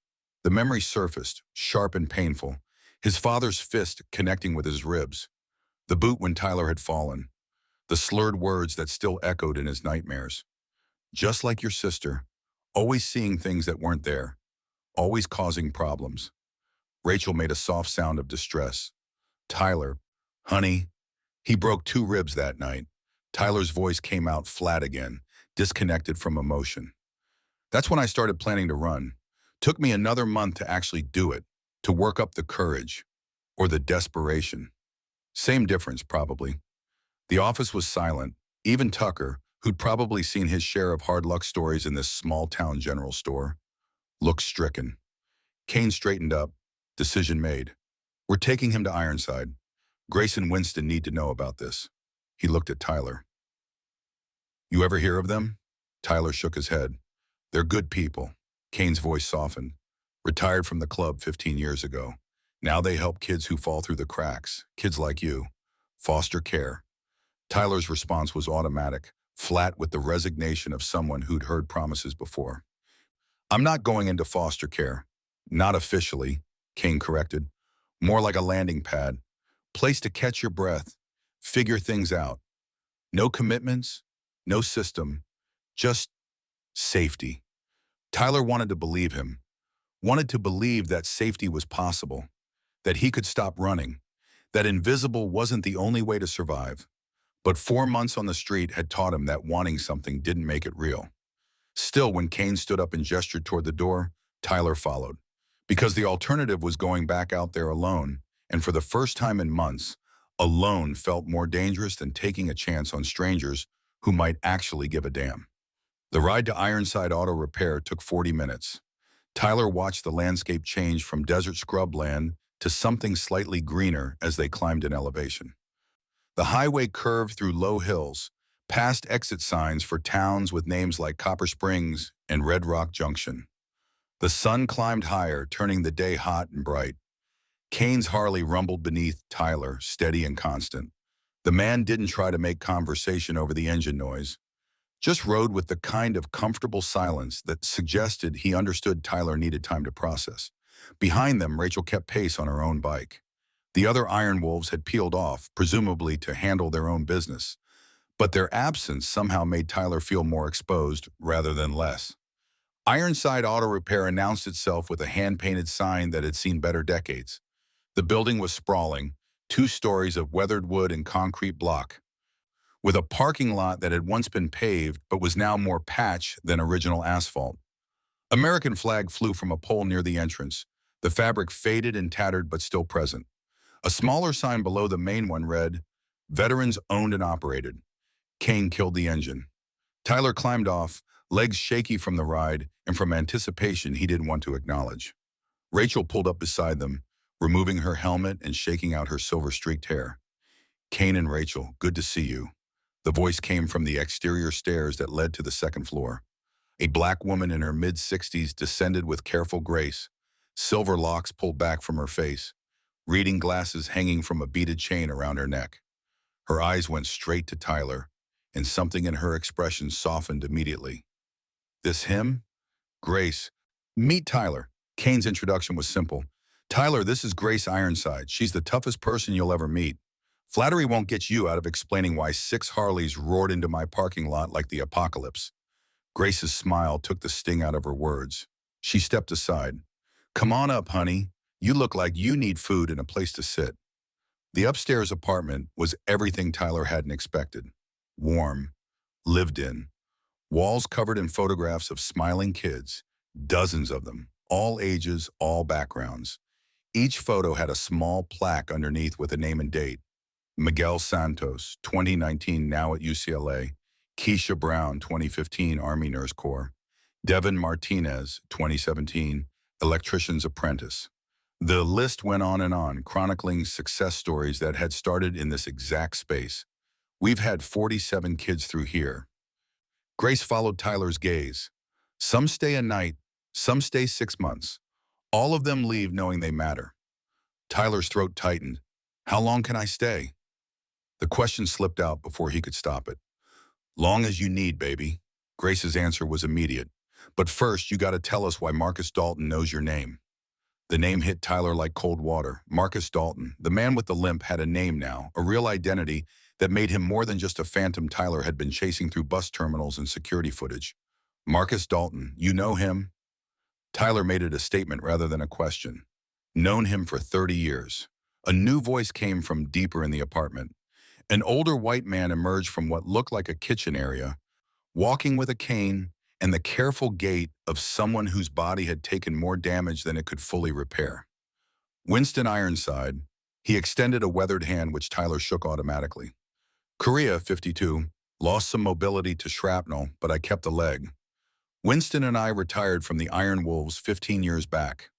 The memory surfaced, sharp and painful, his father's fist connecting with his ribs. The boot when Tyler had fallen. The slurred words that still echoed in his nightmares. "Just like your sister, always seeing things that weren't there, always causing problems." Rachel made a soft sound of distress. "Tyler, honey, he broke 2 ribs that night." Tyler's voice came out flat again, disconnected from emotion. "That's when I started planning to run. Took me another month to actually do it, to work up the courage, or the desperation. Same difference, probably." The office was silent. Even Tucker, who'd probably seen his share of hard luck stories in this small-town general store, looked stricken. Kane straightened up. Decision made. "We're taking him to Ironside. Grace and Winston need to know about this." He looked at Tyler. "You ever hear of them?" Tyler shook his head. "They're good people." Kane's voice softened. "Retired from the club 15 years ago. Now they help kids who fall through the cracks, kids like you. Foster care." Tyler's response was automatic, flat with the resignation of someone who'd heard promises before. "I'm not going into foster care. Not officially," Kane corrected. "More like a landing pad. Place to catch your breath, figure things out. No commitments, no system, just safety." Tyler wanted to believe him, wanted to believe that safety was possible, that he could stop running, that invisible wasn't the only way to survive. But 4 months on the street had taught him that wanting something didn't make it real. Still, when Kane stood up and gestured toward the door, Tyler followed. Because the alternative was going back out there alone, and for the first time in months, alone felt more dangerous than taking a chance on strangers who might actually give a damn. The ride to Ironside Auto Repair took 40 minutes. Tyler watched the landscape change from desert scrubland to something slightly greener as they climbed in elevation. The highway curved through low hills, past exit signs for towns with names like Copper Springs and Red Rock Junction. The sun climbed higher, turning the day hot and bright. Kane's Harley rumbled beneath Tyler, steady and constant. The man didn't try to make conversation over the engine noise, just rode with the kind of comfortable silence that suggested he understood Tyler needed time to process. Behind them, Rachel kept pace on her own bike. The other Iron Wolves had peeled off, presumably to handle their own business. But their absence somehow made Tyler feel more exposed rather than less. Ironside Auto Repair announced itself with a hand-painted sign that had seen better decades. The building was sprawling, 2 stories of weathered wood and concrete block, with a parking lot that had once been paved but was now more patch than original asphalt. American flag flew from a pole near the entrance, the fabric faded and tattered but still present. A smaller sign below the main one read, "Veterans owned and operated." Kane killed the engine. Tyler climbed off, legs shaky from the ride and from anticipation he didn't want to acknowledge. Rachel pulled up beside them, removing her helmet and shaking out her silver-streaked hair. "Kane and Rachel, good to see you." The voice came from the exterior stairs that led to the second floor. A black woman in her mid-60s descended with careful grace, silver locks pulled back from her face, reading glasses hanging from a beaded chain around her neck. Her eyes went straight to Tyler, and something in her expression softened immediately. "This him?" "Grace. Meet Tyler." Kane's introduction was simple. "Tyler, this is Grace Ironside. She's the toughest person you'll ever meet. Flattery won't get you out of explaining why 6 Harleys roared into my parking lot like the apocalypse." Grace's smile took the sting out of her words. She stepped aside. "Come on up, honey. You look like you need food and a place to sit." The upstairs apartment was everything Tyler hadn't expected. Warm, lived in, walls covered in photographs of smiling kids, dozens of them, all ages, all backgrounds. Each photo had a small plaque underneath with a name and date. Miguel Santos, 2019, now at UCLA. Keisha Brown, 2015, Army Nurse Corps. Devin Martinez, 2017, Electrician's Apprentice. The list went on, chronicling success stories that had started in this exact space. We've had 47 kids through here. Grace followed Tyler's gaze. Some stay a night, some stay 6 months. All of them leave knowing they matter. Tyler's throat tightened. How long can I stay? The question slipped out before he could stop it. Long as you need, baby. Grace's answer was immediate. But first, you gotta tell us why Marcus Dalton knows your name. The name hit Tyler like cold water. Marcus Dalton, the man with the limp, had a name now, a real identity that made him more than just a phantom Tyler had been chasing through bus terminals and security footage. Marcus Dalton, you know him? Tyler made it a statement rather than a question. Known him for 30 years. A new voice came from deeper in the apartment. An older white man emerged from what looked like a kitchen area, walking with a cane and the careful gait of someone whose body had taken more damage than it could fully repair. Winston Ironside, he extended a weathered hand which Tyler shook automatically. Korea, 52, lost some mobility to shrapnel, but I kept a leg. Winston and I retired from the Iron Wolves 15 years back.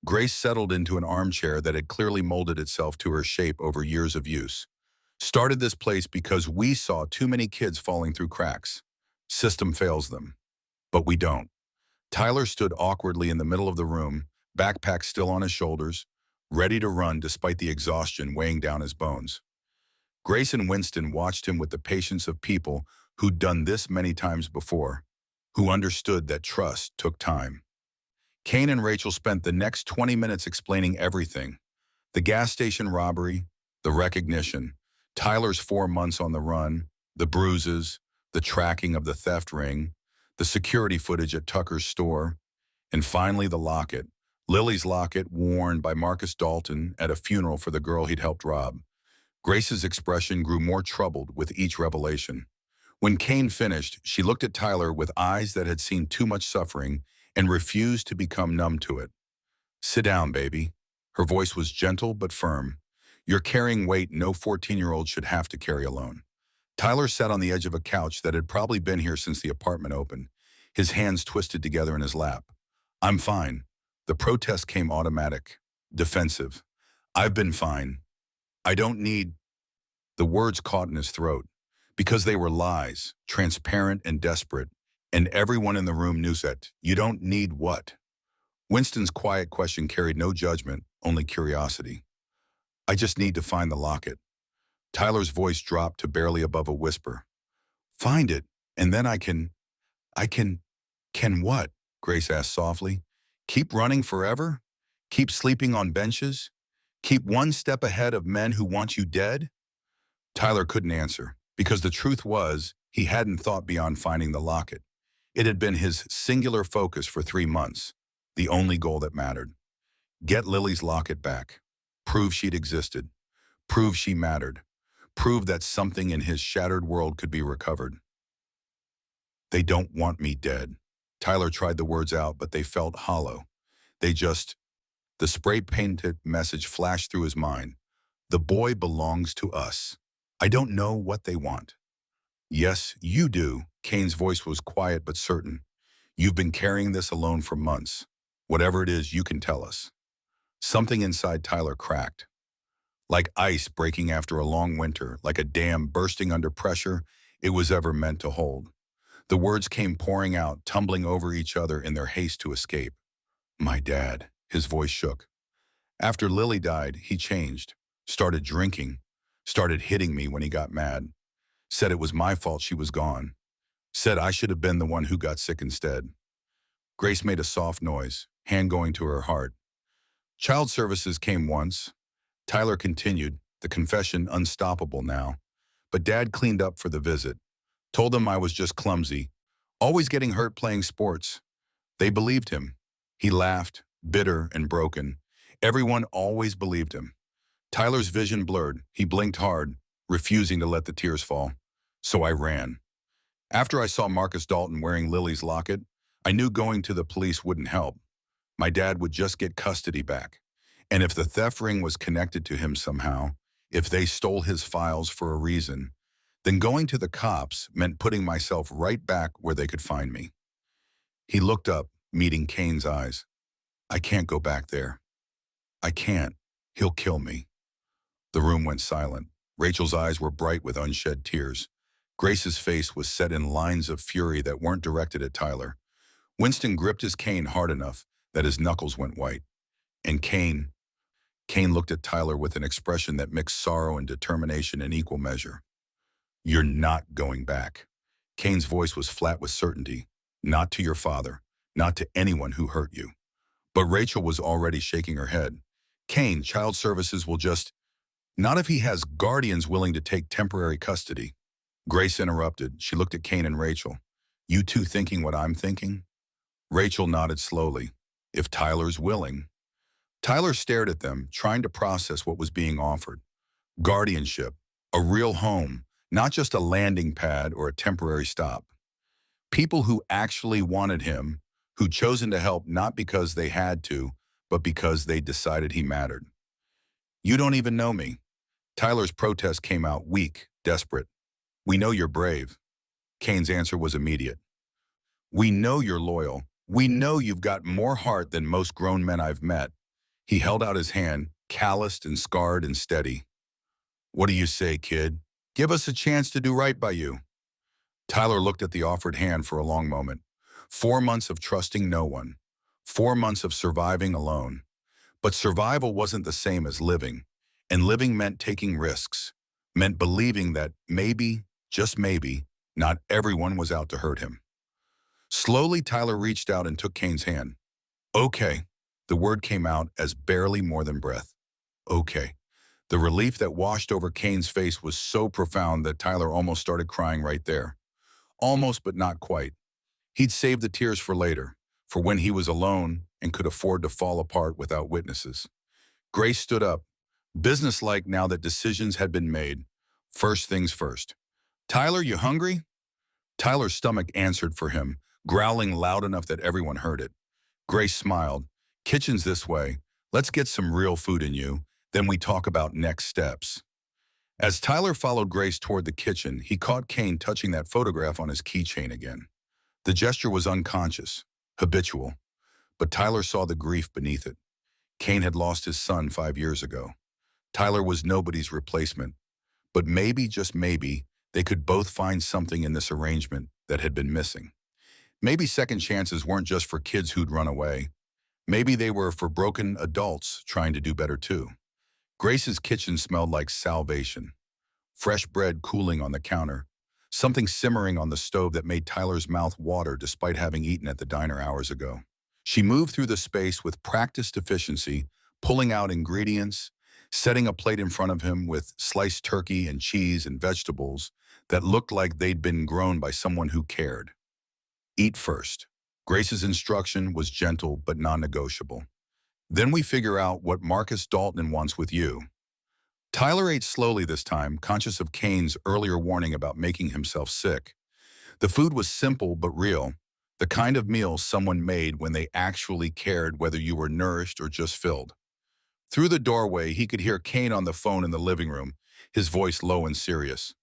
Grace settled into an armchair that had clearly molded itself to her shape over years of use. Started this place because we saw too many kids falling through cracks. System fails them. But we don't. Tyler stood awkwardly in the middle of the room, backpack still on his shoulders, ready to run despite the exhaustion weighing down his bones. Grace and Winston watched him with the patience of people who'd done this many times before, who understood that trust took time. Kane and Rachel spent the next 20 minutes explaining everything. The gas station robbery, the recognition, Tyler's 4 months on the run, the bruises, the tracking of the theft ring, the security footage at Tucker's store, and finally the locket, Lily's locket worn by Marcus Dalton at a funeral for the girl he'd helped rob. Grace's expression grew more troubled with each revelation. When Kane finished, she looked at Tyler with eyes that had seen too much suffering and refused to become numb to it. Sit down, baby. Her voice was gentle but firm. You're carrying weight no 14-year-old should have to carry alone. Tyler sat on the edge of a couch that had probably been here since the apartment opened, his hands twisted together in his lap. I'm fine. The protest came automatic, defensive. I've been fine. I don't need... The words caught in his throat, because they were lies, transparent and desperate, and everyone in the room knew that. You don't need what? Winston's quiet question carried no judgment, only curiosity. I just need to find the locket. Tyler's voice dropped to barely above a whisper. Find it, and then I can what? Grace asked softly. Keep running forever? Keep sleeping on benches? Keep one step ahead of men who want you dead? Tyler couldn't answer, because the truth was, he hadn't thought beyond finding the locket. It had been his singular focus for 3 months, the only goal that mattered. Get Lily's locket back. Prove she'd existed. Prove she mattered. Prove that something in his shattered world could be recovered. They don't want me dead. Tyler tried the words out, but they felt hollow. The spray-painted message flashed through his mind. The boy belongs to us. I don't know what they want. Yes, you do. Kane's voice was quiet but certain. You've been carrying this alone for months. Whatever it is, you can tell us. Something inside Tyler cracked. Like ice breaking after a long winter, like a dam bursting under pressure it was ever meant to hold. The words came pouring out, tumbling over each other in their haste to escape. My dad, his voice shook. After Lily died, he changed, started drinking, started hitting me when he got mad. Said it was my fault she was gone. Said I should have been the one who got sick instead. Grace made a soft noise, hand going to her heart. Child services came once. Tyler continued, the confession unstoppable now. But Dad cleaned up for the visit. Told them I was just clumsy, always getting hurt playing sports. They believed him. He laughed, bitter and broken. Everyone always believed him. Tyler's vision blurred. He blinked hard, refusing to let the tears fall. So I ran. After I saw Marcus Dalton wearing Lily's locket, I knew going to the police wouldn't help. My dad would just get custody back. And if the theft ring was connected to him somehow, if they stole his files for a reason, then going to the cops meant putting myself right back where they could find me. He looked up, meeting Kane's eyes. I can't go back there. I can't. He'll kill me. The room went silent. Rachel's eyes were bright with unshed tears. Grace's face was set in lines of fury that weren't directed at Tyler. Winston gripped his cane hard enough that his knuckles went white. And Kane looked at Tyler with an expression that mixed sorrow and determination in equal measure. You're not going back. Kane's voice was flat with certainty. Not to your father, not to anyone who hurt you. But Rachel was already shaking her head. Kane, child services will just... Not if he has guardians willing to take temporary custody. Grace interrupted. She looked at Kane and Rachel. You two thinking what I'm thinking? Rachel nodded slowly. If Tyler's willing. Tyler stared at them, trying to process what was being offered. Guardianship, a real home, not just a landing pad or a temporary stop. People who actually wanted him, who'd chosen to help not because they had to, but because they decided he mattered. You don't even know me. Tyler's protest came out weak, desperate. We know you're brave. Kane's answer was immediate. We know you're loyal. We know you've got more heart than most grown men I've met. He held out his hand, calloused and scarred and steady. What do you say, kid? Give us a chance to do right by you. Tyler looked at the offered hand for a long moment. 4 months of trusting no one. 4 months of surviving alone. But survival wasn't the same as living. And living meant taking risks. Meant believing that maybe, just maybe, not everyone was out to hurt him. Slowly, Tyler reached out and took Kane's hand. Okay. The word came out as barely more than breath. Okay. The relief that washed over Kane's face was so profound that Tyler almost started crying right there. Almost, but not quite. He'd saved the tears for later, for when he was alone and could afford to fall apart without witnesses. Grace stood up, businesslike now that decisions had been made. First things first. Tyler, you hungry? Tyler's stomach answered for him, growling loud enough that everyone heard it. Grace smiled. Kitchen's this way. Let's get some real food in you, then we talk about next steps. As Tyler followed Grace toward the kitchen, he caught Kane touching that photograph on his keychain again. The gesture was unconscious, habitual, but Tyler saw the grief beneath it. Kane had lost his son 5 years ago. Tyler was nobody's replacement, but maybe, just maybe, they could both find something in this arrangement that had been missing. Maybe second chances weren't just for kids who'd run away. Maybe they were for broken adults trying to do better too. Grace's kitchen smelled like salvation. Fresh bread cooling on the counter, something simmering on the stove that made Tyler's mouth water despite having eaten at the diner hours ago. She moved through the space with practiced efficiency, pulling out ingredients, setting a plate in front of him with sliced turkey and cheese and vegetables that looked like they'd been grown by someone who cared. Eat first. Grace's instruction was gentle but non-negotiable. Then we figure out what Marcus Dalton wants with you. Tyler ate slowly this time, conscious of Kane's earlier warning about making himself sick. The food was simple but real, the kind of meal someone made when they actually cared whether you were nourished or just filled. Through the doorway, he could hear Kane on the phone in the living room, his voice low and serious,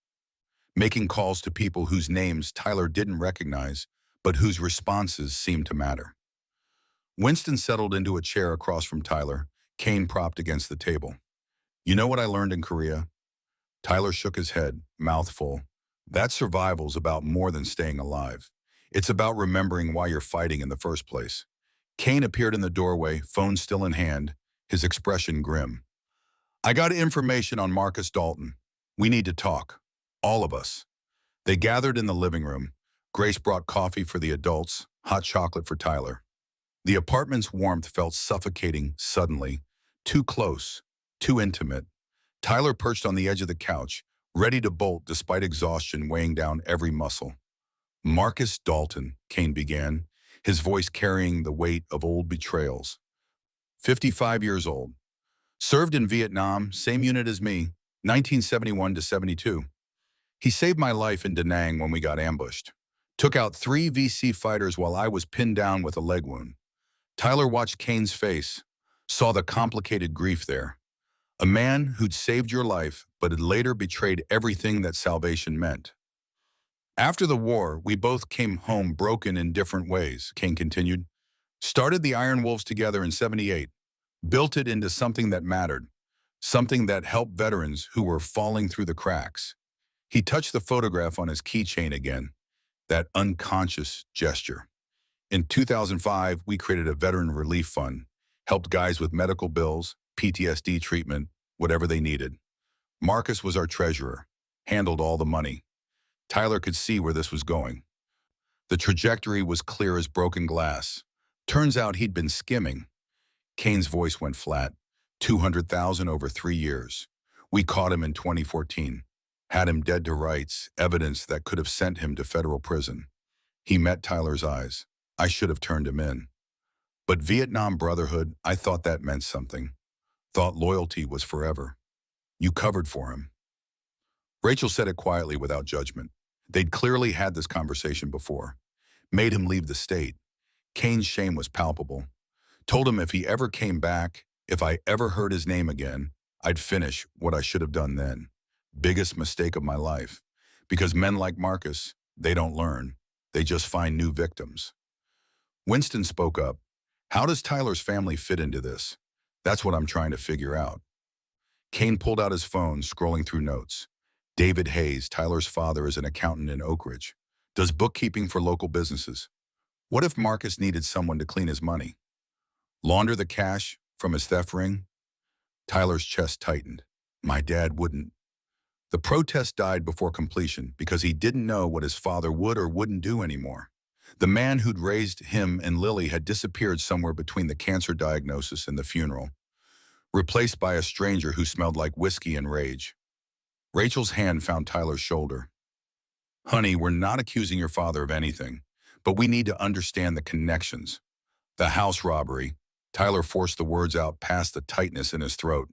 making calls to people whose names Tyler didn't recognize, but whose responses seemed to matter. Winston settled into a chair across from Tyler, Kane propped against the table. You know what I learned in Korea? Tyler shook his head, mouth full. That survival's about more than staying alive. It's about remembering why you're fighting in the first place. Kane appeared in the doorway, phone still in hand, his expression grim. I got information on Marcus Dalton. We need to talk. All of us. They gathered in the living room. Grace brought coffee for the adults, hot chocolate for Tyler. The apartment's warmth felt suffocating suddenly, too close, too intimate. Tyler perched on the edge of the couch, ready to bolt despite exhaustion weighing down every muscle. Marcus Dalton, Kane began, his voice carrying the weight of old betrayals. 55 years old. Served in Vietnam, same unit as me, 1971 to 72. He saved my life in Da Nang when we got ambushed. Took out 3 VC fighters while I was pinned down with a leg wound. Tyler watched Kane's face, saw the complicated grief there. A man who'd saved your life, but had later betrayed everything that salvation meant. After the war, we both came home broken in different ways, Kane continued. Started the Iron Wolves together in 78, built it into something that mattered, something that helped veterans who were falling through the cracks. He touched the photograph on his keychain again, that unconscious gesture. In 2005, we created a veteran relief fund, helped guys with medical bills, PTSD treatment, whatever they needed. Marcus was our treasurer, handled all the money. Tyler could see where this was going. The trajectory was clear as broken glass. Turns out he'd been skimming. Kane's voice went flat. 200,000 over 3 years. We caught him in 2014. Had him dead to rights, evidence that could have sent him to federal prison. He met Tyler's eyes. I should have turned him in. But Vietnam Brotherhood, I thought that meant something. Thought loyalty was forever. You covered for him. Rachel said it quietly without judgment. They'd clearly had this conversation before. Made him leave the state. Kane's shame was palpable. Told him if he ever came back, if I ever heard his name again, I'd finish what I should have done then. Biggest mistake of my life. Because men like Marcus, they don't learn. They just find new victims. Winston spoke up. How does Tyler's family fit into this? That's what I'm trying to figure out. Kane pulled out his phone, scrolling through notes. David Hayes, Tyler's father, is an accountant in Oak Ridge. Does bookkeeping for local businesses. What if Marcus needed someone to clean his money? Launder the cash from his theft ring? Tyler's chest tightened. My dad wouldn't. The protest died before completion because he didn't know what his father would or wouldn't do anymore. The man who'd raised him and Lily had disappeared somewhere between the cancer diagnosis and the funeral, replaced by a stranger who smelled like whiskey and rage. Rachel's hand found Tyler's shoulder. Honey, we're not accusing your father of anything, but we need to understand the connections. The house robbery. Tyler forced the words out past the tightness in his throat.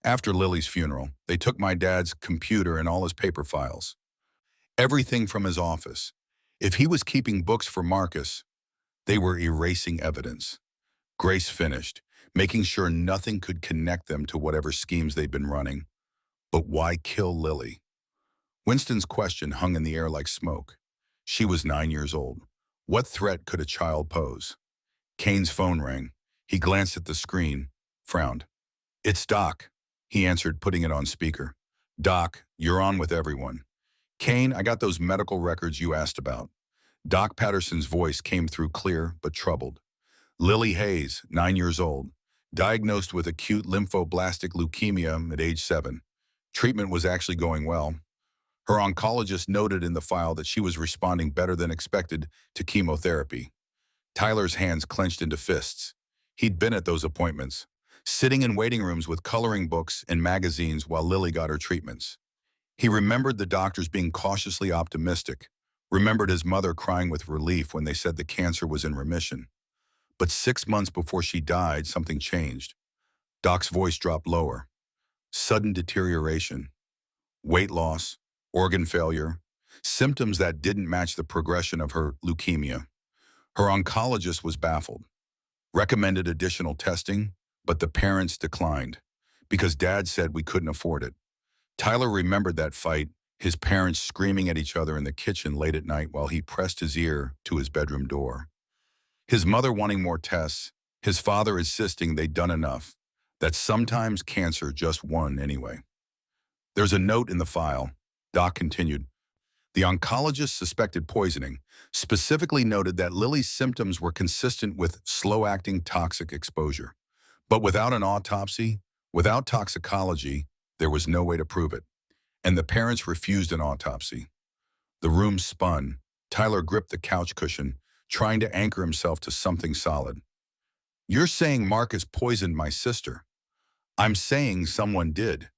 After Lily's funeral, they took my dad's computer and all his paper files. Everything from his office. If he was keeping books for Marcus, they were erasing evidence. Grace finished, making sure nothing could connect them to whatever schemes they'd been running. But why kill Lily? Winston's question hung in the air like smoke. She was 9 years old. What threat could a child pose? Kane's phone rang. He glanced at the screen, frowned. It's Doc, he answered, putting it on speaker. Doc, you're on with everyone. Kane, I got those medical records you asked about. Doc Patterson's voice came through clear but troubled. Lily Hayes, 9 years old, diagnosed with acute lymphoblastic leukemia at age 7. Treatment was actually going well. Her oncologist noted in the file that she was responding better than expected to chemotherapy. Tyler's hands clenched into fists. He'd been at those appointments, sitting in waiting rooms with coloring books and magazines while Lily got her treatments. He remembered the doctors being cautiously optimistic, remembered his mother crying with relief when they said the cancer was in remission. But 6 months before she died, something changed. Doc's voice dropped lower. Sudden deterioration, weight loss, organ failure, symptoms that didn't match the progression of her leukemia. Her oncologist was baffled, recommended additional testing, but the parents declined because Dad said we couldn't afford it. Tyler remembered that fight, his parents screaming at each other in the kitchen late at night while he pressed his ear to his bedroom door. His mother wanting more tests, his father insisting they'd done enough, that sometimes cancer just won anyway. There's a note in the file, Doc continued. The oncologist suspected poisoning, specifically noted that Lily's symptoms were consistent with slow-acting toxic exposure. But without an autopsy, without toxicology, there was no way to prove it. And the parents refused an autopsy. The room spun. Tyler gripped the couch cushion, trying to anchor himself to something solid. You're saying Marcus poisoned my sister. I'm saying someone did.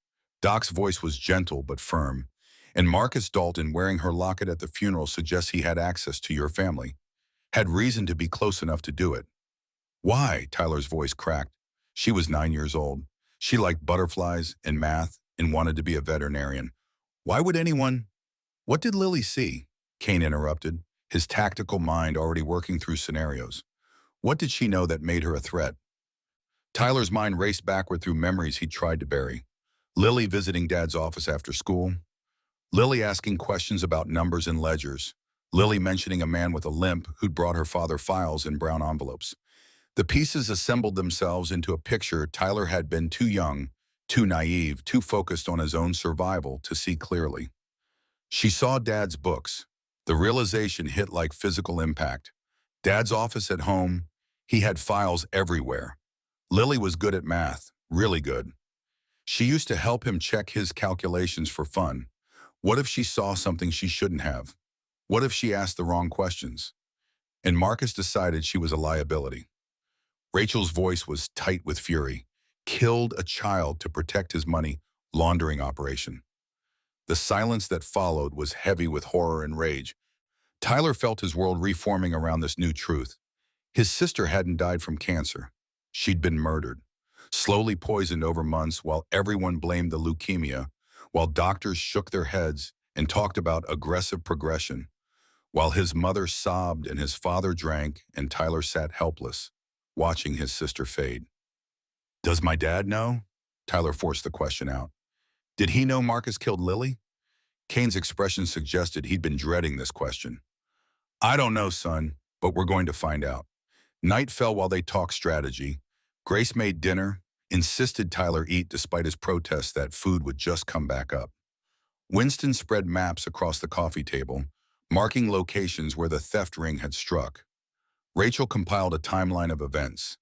Doc's voice was gentle but firm. And Marcus Dalton wearing her locket at the funeral suggests he had access to your family. Had reason to be close enough to do it. Why? Tyler's voice cracked. She was 9 years old. She liked butterflies and math and wanted to be a veterinarian. Why would anyone? What did Lily see? Kane interrupted, his tactical mind already working through scenarios. What did she know that made her a threat? Tyler's mind raced backward through memories he'd tried to bury. Lily visiting Dad's office after school. Lily asking questions about numbers and ledgers. Lily mentioning a man with a limp who'd brought her father files in brown envelopes. The pieces assembled themselves into a picture Tyler had been too young, too naive, too focused on his own survival to see clearly. She saw Dad's books. The realization hit like physical impact. Dad's office at home, he had files everywhere. Lily was good at math, really good. She used to help him check his calculations for fun. What if she saw something she shouldn't have? What if she asked the wrong questions? And Marcus decided she was a liability. Rachel's voice was tight with fury. Killed a child to protect his money laundering operation. The silence that followed was heavy with horror and rage. Tyler felt his world reforming around this new truth. His sister hadn't died from cancer. She'd been murdered, slowly poisoned over months while everyone blamed the leukemia, while doctors shook their heads and talked about aggressive progression, while his mother sobbed and his father drank and Tyler sat helpless, watching his sister fade. Does my dad know? Tyler forced the question out. Did he know Marcus killed Lily? Kane's expression suggested he'd been dreading this question. I don't know, son, but we're going to find out. Night fell while they talked strategy. Grace made dinner, insisted Tyler eat despite his protests that food would just come back up. Winston spread maps across the coffee table, marking locations where the theft ring had struck. Rachel compiled a timeline of events.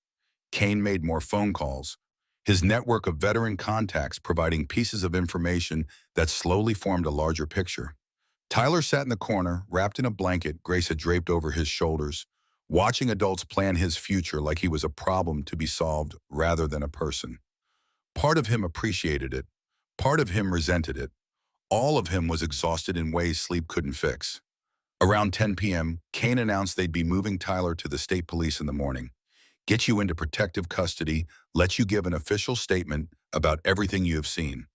Kane made more phone calls, his network of veteran contacts providing pieces of information that slowly formed a larger picture. Tyler sat in the corner, wrapped in a blanket Grace had draped over his shoulders, watching adults plan his future like he was a problem to be solved rather than a person. Part of him appreciated it. Part of him resented it. All of him was exhausted in ways sleep couldn't fix. Around 10 p.m., Kane announced they'd be moving Tyler to the state police in the morning. Get you into protective custody, let you give an official statement about everything you have seen.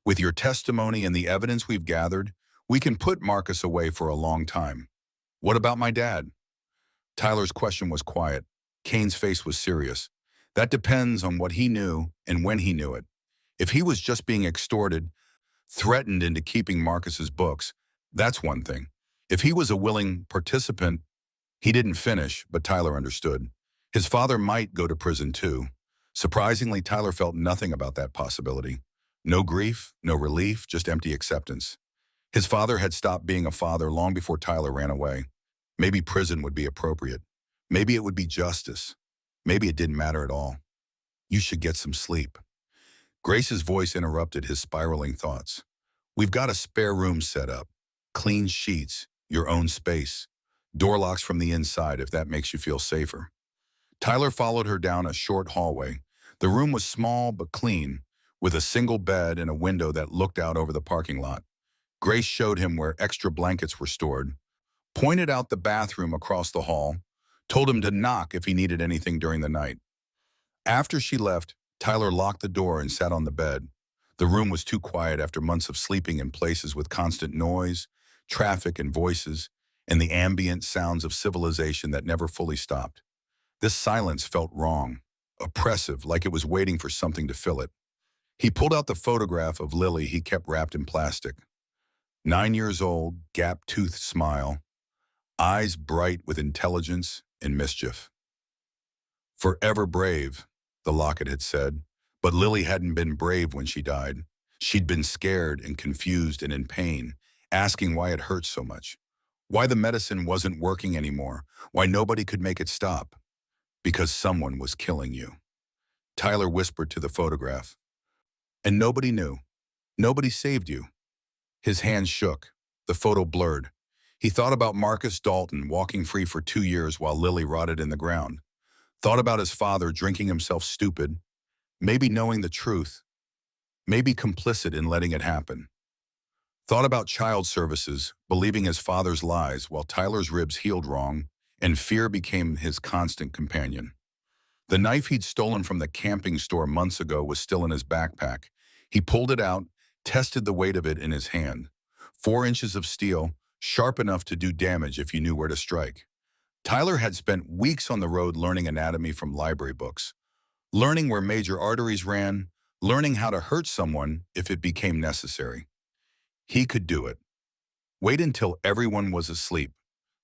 With your testimony and the evidence we've gathered, we can put Marcus away for a long time. What about my dad? Tyler's question was quiet. Kane's face was serious. That depends on what he knew and when he knew it. If he was just being extorted, threatened into keeping Marcus's books, that's one thing. If he was a willing participant, he didn't finish, but Tyler understood. His father might go to prison too. Surprisingly, Tyler felt nothing about that possibility. No grief, no relief, just empty acceptance. His father had stopped being a father long before Tyler ran away. Maybe prison would be appropriate. Maybe it would be justice. Maybe it didn't matter at all. You should get some sleep. Grace's voice interrupted his spiraling thoughts. We've got a spare room set up. Clean sheets, your own space. Door locks from the inside if that makes you feel safer. Tyler followed her down a short hallway. The room was small but clean, with a single bed and a window that looked out over the parking lot. Grace showed him where extra blankets were stored, pointed out the bathroom across the hall, told him to knock if he needed anything during the night. After she left, Tyler locked the door and sat on the bed. The room was too quiet after months of sleeping in places with constant noise, traffic and voices, and the ambient sounds of civilization that never fully stopped. This silence felt wrong, oppressive, like it was waiting for something to fill it. He pulled out the photograph of Lily he kept wrapped in plastic. 9 years old, gap-toothed smile, eyes bright with intelligence and mischief. Forever brave, the locket had said, but Lily hadn't been brave when she died. She'd been scared and confused and in pain, asking why it hurt so much, why the medicine wasn't working anymore, why nobody could make it stop. Because someone was killing you. Tyler whispered to the photograph. And nobody knew. Nobody saved you. His hands shook. The photo blurred. He thought about Marcus Dalton walking free for 2 years while Lily rotted in the ground. Thought about his father drinking himself stupid, maybe knowing the truth, maybe complicit in letting it happen. Thought about child services, believing his father's lies while Tyler's ribs healed wrong, and fear became his constant companion. The knife he'd stolen from the camping store months ago was still in his backpack. He pulled it out, tested the weight of it in his hand. 4 inches of steel, sharp enough to do damage if you knew where to strike. Tyler had spent weeks on the road learning anatomy from library books, learning where major arteries ran, learning how to hurt someone if it became necessary. He could do it. Wait until everyone was asleep.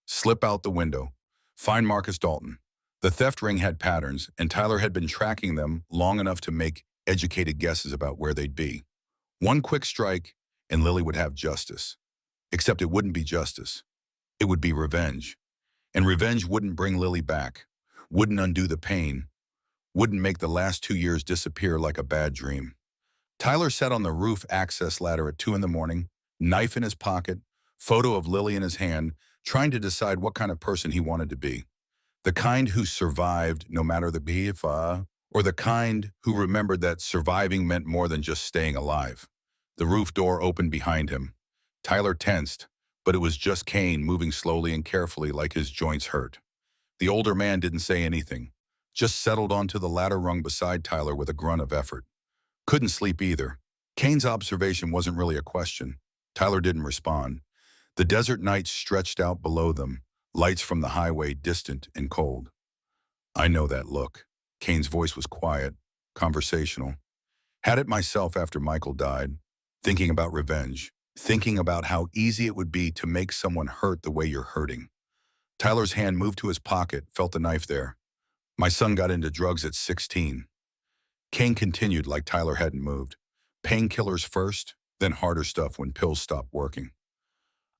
Slip out the window. Find Marcus Dalton. The theft ring had patterns, and Tyler had been tracking them long enough to make educated guesses about where they'd be. One quick strike, and Lily would have justice. Except it wouldn't be justice. It would be revenge. And revenge wouldn't bring Lily back, wouldn't undo the pain, wouldn't make the last 2 years disappear like a bad dream. Tyler sat on the roof access ladder at 2 in the morning, knife in his pocket, photo of Lily in his hand, trying to decide what kind of person he wanted to be. The kind who survived no matter the beef, or the kind who remembered that surviving meant more than just staying alive. The roof door opened behind him. Tyler tensed, but it was just Kane moving slowly and carefully like his joints hurt. The older man didn't say anything, just settled onto the ladder rung beside Tyler with a grunt of effort. Couldn't sleep either. Kane's observation wasn't really a question. Tyler didn't respond. The desert night stretched out below them, lights from the highway distant and cold. I know that look. Kane's voice was quiet, conversational. Had it myself after Michael died, thinking about revenge, thinking about how easy it would be to make someone hurt the way you're hurting. Tyler's hand moved to his pocket, felt the knife there. My son got into drugs at 16. Kane continued like Tyler hadn't moved. Painkillers first, then harder stuff when pills stopped working.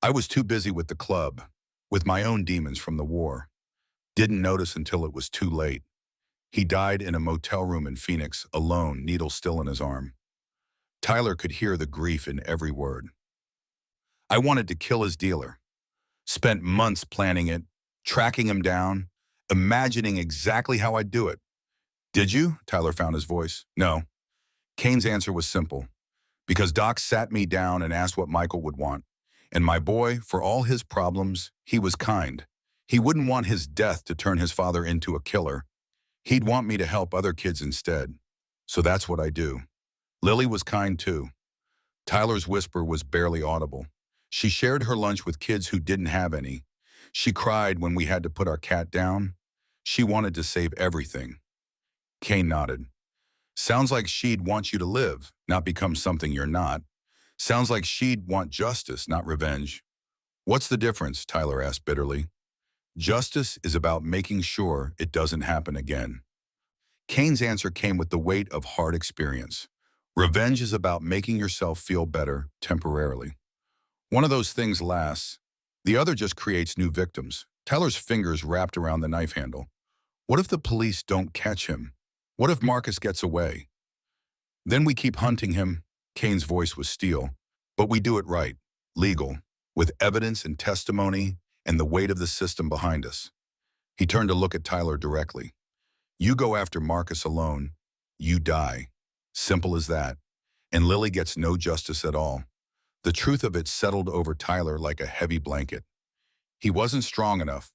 I was too busy with the club, with my own demons from the war. Didn't notice until it was too late. He died in a motel room in Phoenix, alone, needle still in his arm. Tyler could hear the grief in every word. I wanted to kill his dealer. Spent months planning it, tracking him down, imagining exactly how I'd do it. Did you? Tyler found his voice. No. Kane's answer was simple. Because Doc sat me down and asked what Michael would want. And my boy, for all his problems, he was kind. He wouldn't want his death to turn his father into a killer. He'd want me to help other kids instead. So that's what I do. Lily was kind too. Tyler's whisper was barely audible. She shared her lunch with kids who didn't have any. She cried when we had to put our cat down. She wanted to save everything. Kane nodded. Sounds like she'd want you to live, not become something you're not. Sounds like she'd want justice, not revenge. What's the difference? Tyler asked bitterly. Justice is about making sure it doesn't happen again. Kane's answer came with the weight of hard experience. Revenge is about making yourself feel better temporarily. One of those things lasts. The other just creates new victims. Tyler's fingers wrapped around the knife handle. What if the police don't catch him? What if Marcus gets away? Then we keep hunting him. Kane's voice was steel. But we do it right, legal, with evidence and testimony and the weight of the system behind us. He turned to look at Tyler directly. You go after Marcus alone, you die. Simple as that. And Lily gets no justice at all. The truth of it settled over Tyler like a heavy blanket. He wasn't strong enough,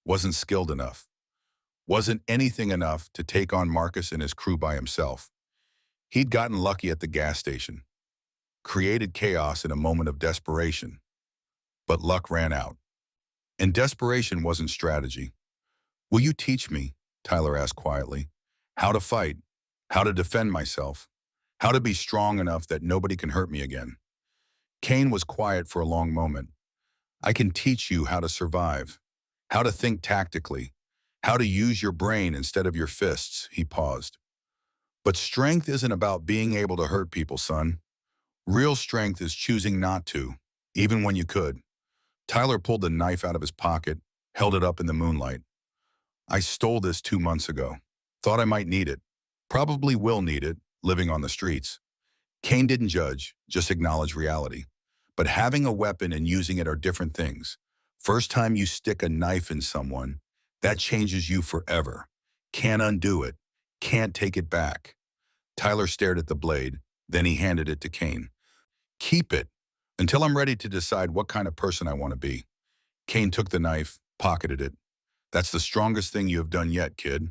wasn't skilled enough, wasn't anything enough to take on Marcus and his crew by himself. He'd gotten lucky at the gas station, created chaos in a moment of desperation. But luck ran out. And desperation wasn't strategy. Will you teach me, Tyler asked quietly, how to fight, how to defend myself, how to be strong enough that nobody can hurt me again? Kane was quiet for a long moment. I can teach you how to survive, how to think tactically, how to use your brain instead of your fists, he paused. But strength isn't about being able to hurt people, son. Real strength is choosing not to, even when you could. Tyler pulled the knife out of his pocket, held it up in the moonlight. I stole this 2 months ago. Thought I might need it. Probably will need it, living on the streets. Kane didn't judge, just acknowledge reality. But having a weapon and using it are different things. First time you stick a knife in someone, that changes you forever. Can't undo it. Can't take it back. Tyler stared at the blade, then he handed it to Kane. Keep it, until I'm ready to decide what kind of person I want to be. Kane took the knife, pocketed it. That's the strongest thing you have done yet, kid.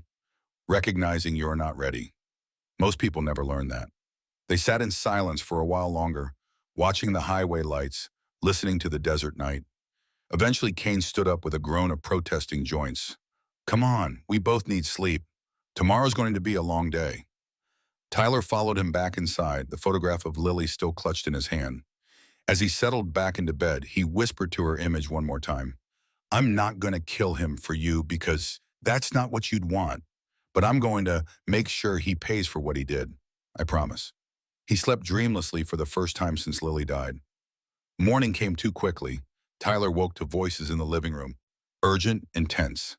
recognizing you're not ready. Most people never learn that. They sat in silence for a while longer, watching the highway lights, listening to the desert night. Eventually, Kane stood up with a groan of protesting joints. Come on, we both need sleep. Tomorrow's going to be a long day. Tyler followed him back inside, the photograph of Lily still clutched in his hand. As he settled back into bed, he whispered to her image one more time. I'm not going to kill him for you because that's not what you'd want. But I'm going to make sure he pays for what he did. I promise. He slept dreamlessly for the first time since Lily died. Morning came too quickly. Tyler woke to voices in the living room, urgent and tense.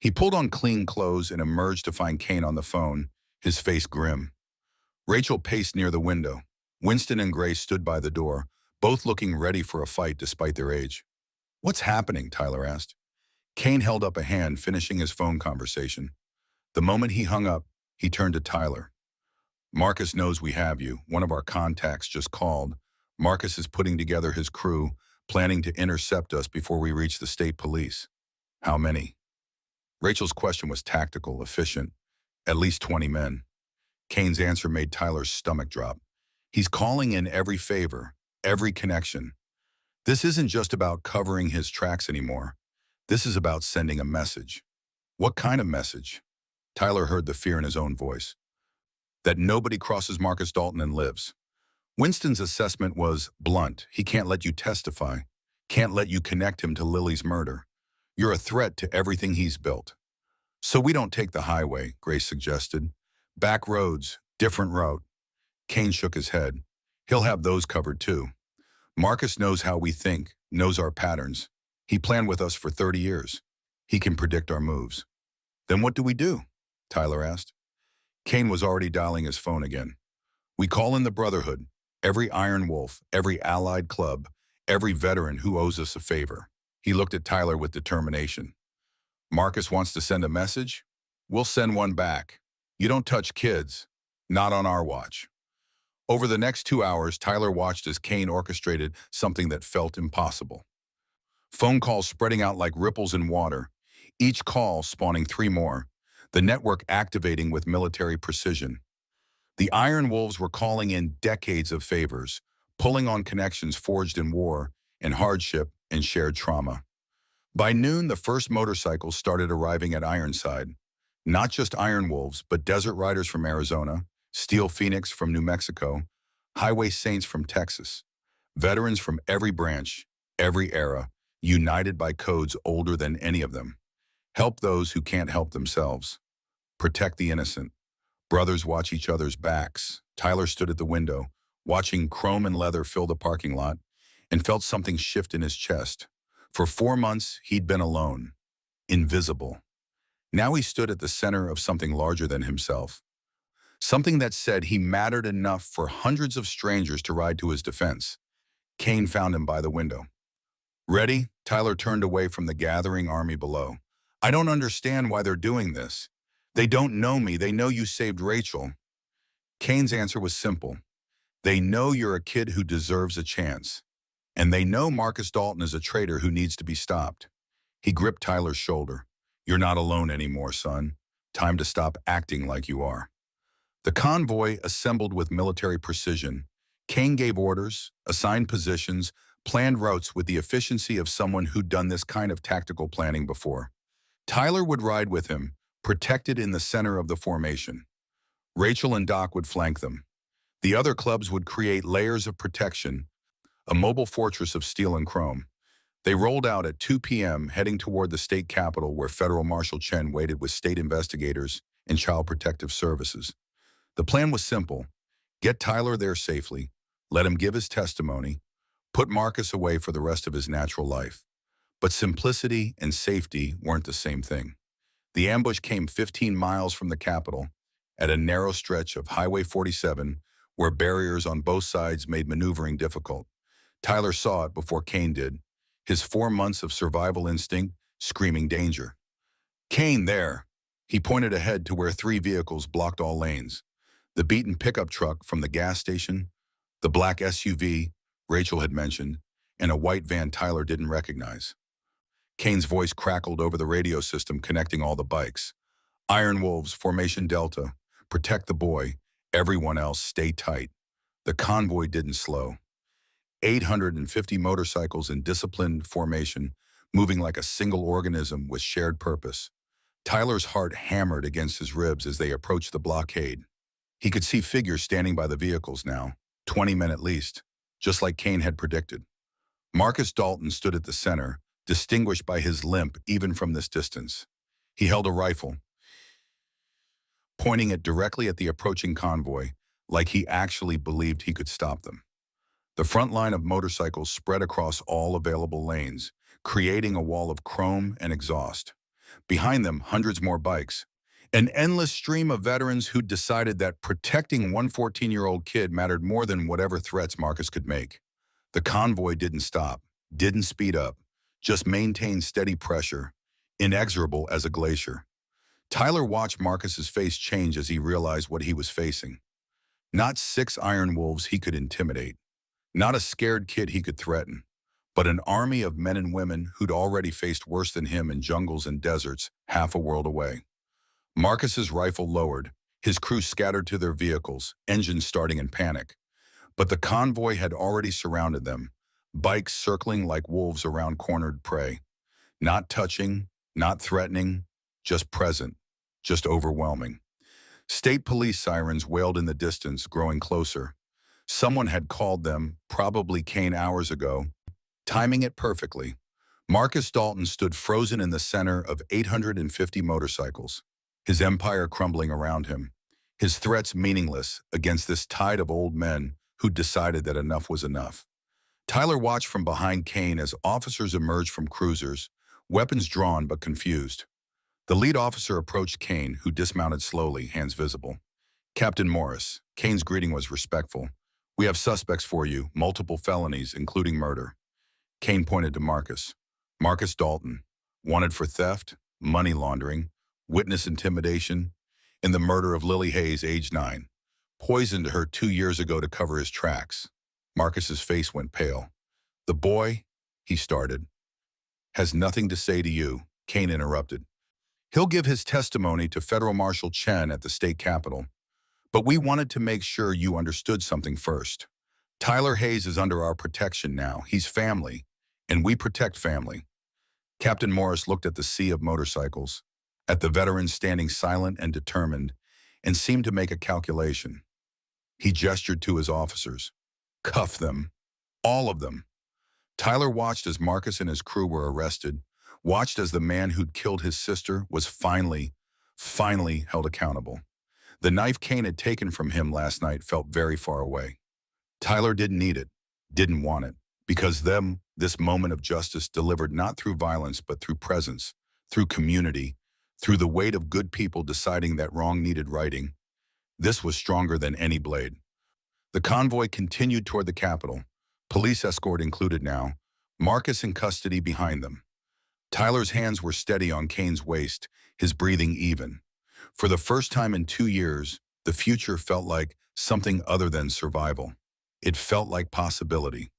He pulled on clean clothes and emerged to find Kane on the phone, his face grim. Rachel paced near the window. Winston and Grace stood by the door, both looking ready for a fight despite their age. What's happening? Tyler asked. Kane held up a hand, finishing his phone conversation. The moment he hung up, he turned to Tyler. Marcus knows we have you. One of our contacts just called. Marcus is putting together his crew, planning to intercept us before we reach the state police. How many? Rachel's question was tactical, efficient. At least 20 men. Kane's answer made Tyler's stomach drop. He's calling in every favor, every connection. This isn't just about covering his tracks anymore. This is about sending a message. What kind of message? Tyler heard the fear in his own voice. That nobody crosses Marcus Dalton and lives. Winston's assessment was blunt. He can't let you testify. Can't let you connect him to Lily's murder. You're a threat to everything he's built. So we don't take the highway, Grace suggested. Back roads, different route. Kane shook his head. He'll have those covered too. Marcus knows how we think, knows our patterns. He planned with us for 30 years. He can predict our moves. Then what do we do? Tyler asked. Kane was already dialing his phone again. We call in the Brotherhood, every Iron Wolf, every allied club, every veteran who owes us a favor. He looked at Tyler with determination. Marcus wants to send a message? We'll send one back. You don't touch kids. Not on our watch. Over the next 2 hours, Tyler watched as Kane orchestrated something that felt impossible. Phone calls spreading out like ripples in water, each call spawning 3 more, the network activating with military precision. The Iron Wolves were calling in decades of favors, pulling on connections forged in war and hardship and shared trauma. By noon, the first motorcycles started arriving at Ironside. Not just Iron Wolves, but Desert Riders from Arizona, Steel Phoenix from New Mexico, Highway Saints from Texas. Veterans from every branch, every era, united by codes older than any of them. Help those who can't help themselves. Protect the innocent. Brothers watch each other's backs. Tyler stood at the window, watching chrome and leather fill the parking lot, and felt something shift in his chest. For 4 months, he'd been alone, invisible. Now he stood at the center of something larger than himself. Something that said he mattered enough for hundreds of strangers to ride to his defense. Kane found him by the window. Ready? Tyler turned away from the gathering army below. I don't understand why they're doing this. They don't know me. They know you saved Rachel. Kane's answer was simple. They know you're a kid who deserves a chance. And they know Marcus Dalton is a traitor who needs to be stopped. He gripped Tyler's shoulder. You're not alone anymore, son. Time to stop acting like you are. The convoy assembled with military precision. Kane gave orders, assigned positions, planned routes with the efficiency of someone who'd done this kind of tactical planning before. Tyler would ride with him, protected in the center of the formation. Rachel and Doc would flank them. The other clubs would create layers of protection, a mobile fortress of steel and chrome. They rolled out at 2 p.m., heading toward the state capitol where Federal Marshal Chen waited with state investigators and Child Protective Services. The plan was simple. Get Tyler there safely, let him give his testimony, put Marcus away for the rest of his natural life. But simplicity and safety weren't the same thing. The ambush came 15 miles from the Capitol, at a narrow stretch of Highway 47, where barriers on both sides made maneuvering difficult. Tyler saw it before Kane did, his 4 months of survival instinct screaming danger. Kane there. He pointed ahead to where 3 vehicles blocked all lanes. The beaten pickup truck from the gas station, the black SUV Rachel had mentioned, and a white van Tyler didn't recognize. Kane's voice crackled over the radio system connecting all the bikes. Iron Wolves, Formation Delta. Protect the boy. Everyone else, stay tight. The convoy didn't slow. 850 motorcycles in disciplined formation, moving like a single organism with shared purpose. Tyler's heart hammered against his ribs as they approached the blockade. He could see figures standing by the vehicles now, 20 men at least, just like Kane had predicted. Marcus Dalton stood at the center, distinguished by his limp even from this distance. He held a rifle, pointing it directly at the approaching convoy, like he actually believed he could stop them. The front line of motorcycles spread across all available lanes, creating a wall of chrome and exhaust. Behind them, hundreds more bikes. An endless stream of veterans who'd decided that protecting one 14-year-old kid mattered more than whatever threats Marcus could make. The convoy didn't stop, didn't speed up, just maintained steady pressure, inexorable as a glacier. Tyler watched Marcus's face change as he realized what he was facing. Not 6 iron wolves he could intimidate, not a scared kid he could threaten, but an army of men and women who'd already faced worse than him in jungles and deserts half a world away. Marcus's rifle lowered, his crew scattered to their vehicles, engines starting in panic. But the convoy had already surrounded them, bikes circling like wolves around cornered prey. Not touching, not threatening, just present, just overwhelming. State police sirens wailed in the distance, growing closer. Someone had called them, probably Kane hours ago, timing it perfectly. Marcus Dalton stood frozen in the center of 850 motorcycles, his empire crumbling around him, his threats meaningless against this tide of old men who'd decided that enough was enough. Tyler watched from behind Kane as officers emerged from cruisers, weapons drawn but confused. The lead officer approached Kane, who dismounted slowly, hands visible. "Captain Morris." Kane's greeting was respectful. "We have suspects for you, multiple felonies, including murder." Kane pointed to Marcus. "Marcus Dalton, wanted for theft, money laundering, witness intimidation, and the murder of Lily Hayes, age 9. Poisoned her 2 years ago to cover his tracks." Marcus's face went pale. "The boy," he started, "has nothing to say to you," Kane interrupted. "He'll give his testimony to Federal Marshal Chen at the state capitol. But we wanted to make sure you understood something first. Tyler Hayes is under our protection now. He's family, and we protect family." Captain Morris looked at the sea of motorcycles, at the veterans standing silent and determined, and seemed to make a calculation. He gestured to his officers. "Cuff them. All of them." Tyler watched as Marcus and his crew were arrested, watched as the man who'd killed his sister was finally held accountable. The knife Kane had taken from him last night felt very far away. Tyler didn't need it, didn't want it, because this moment of justice delivered not through violence but through presence, through community, through the weight of good people deciding that wrong needed righting. This was stronger than any blade. The convoy continued toward the Capitol, police escort included now, Marcus in custody behind them. Tyler's hands were steady on Kane's waist, his breathing even. For the first time in 2 years, the future felt like something other than survival. It felt like possibility.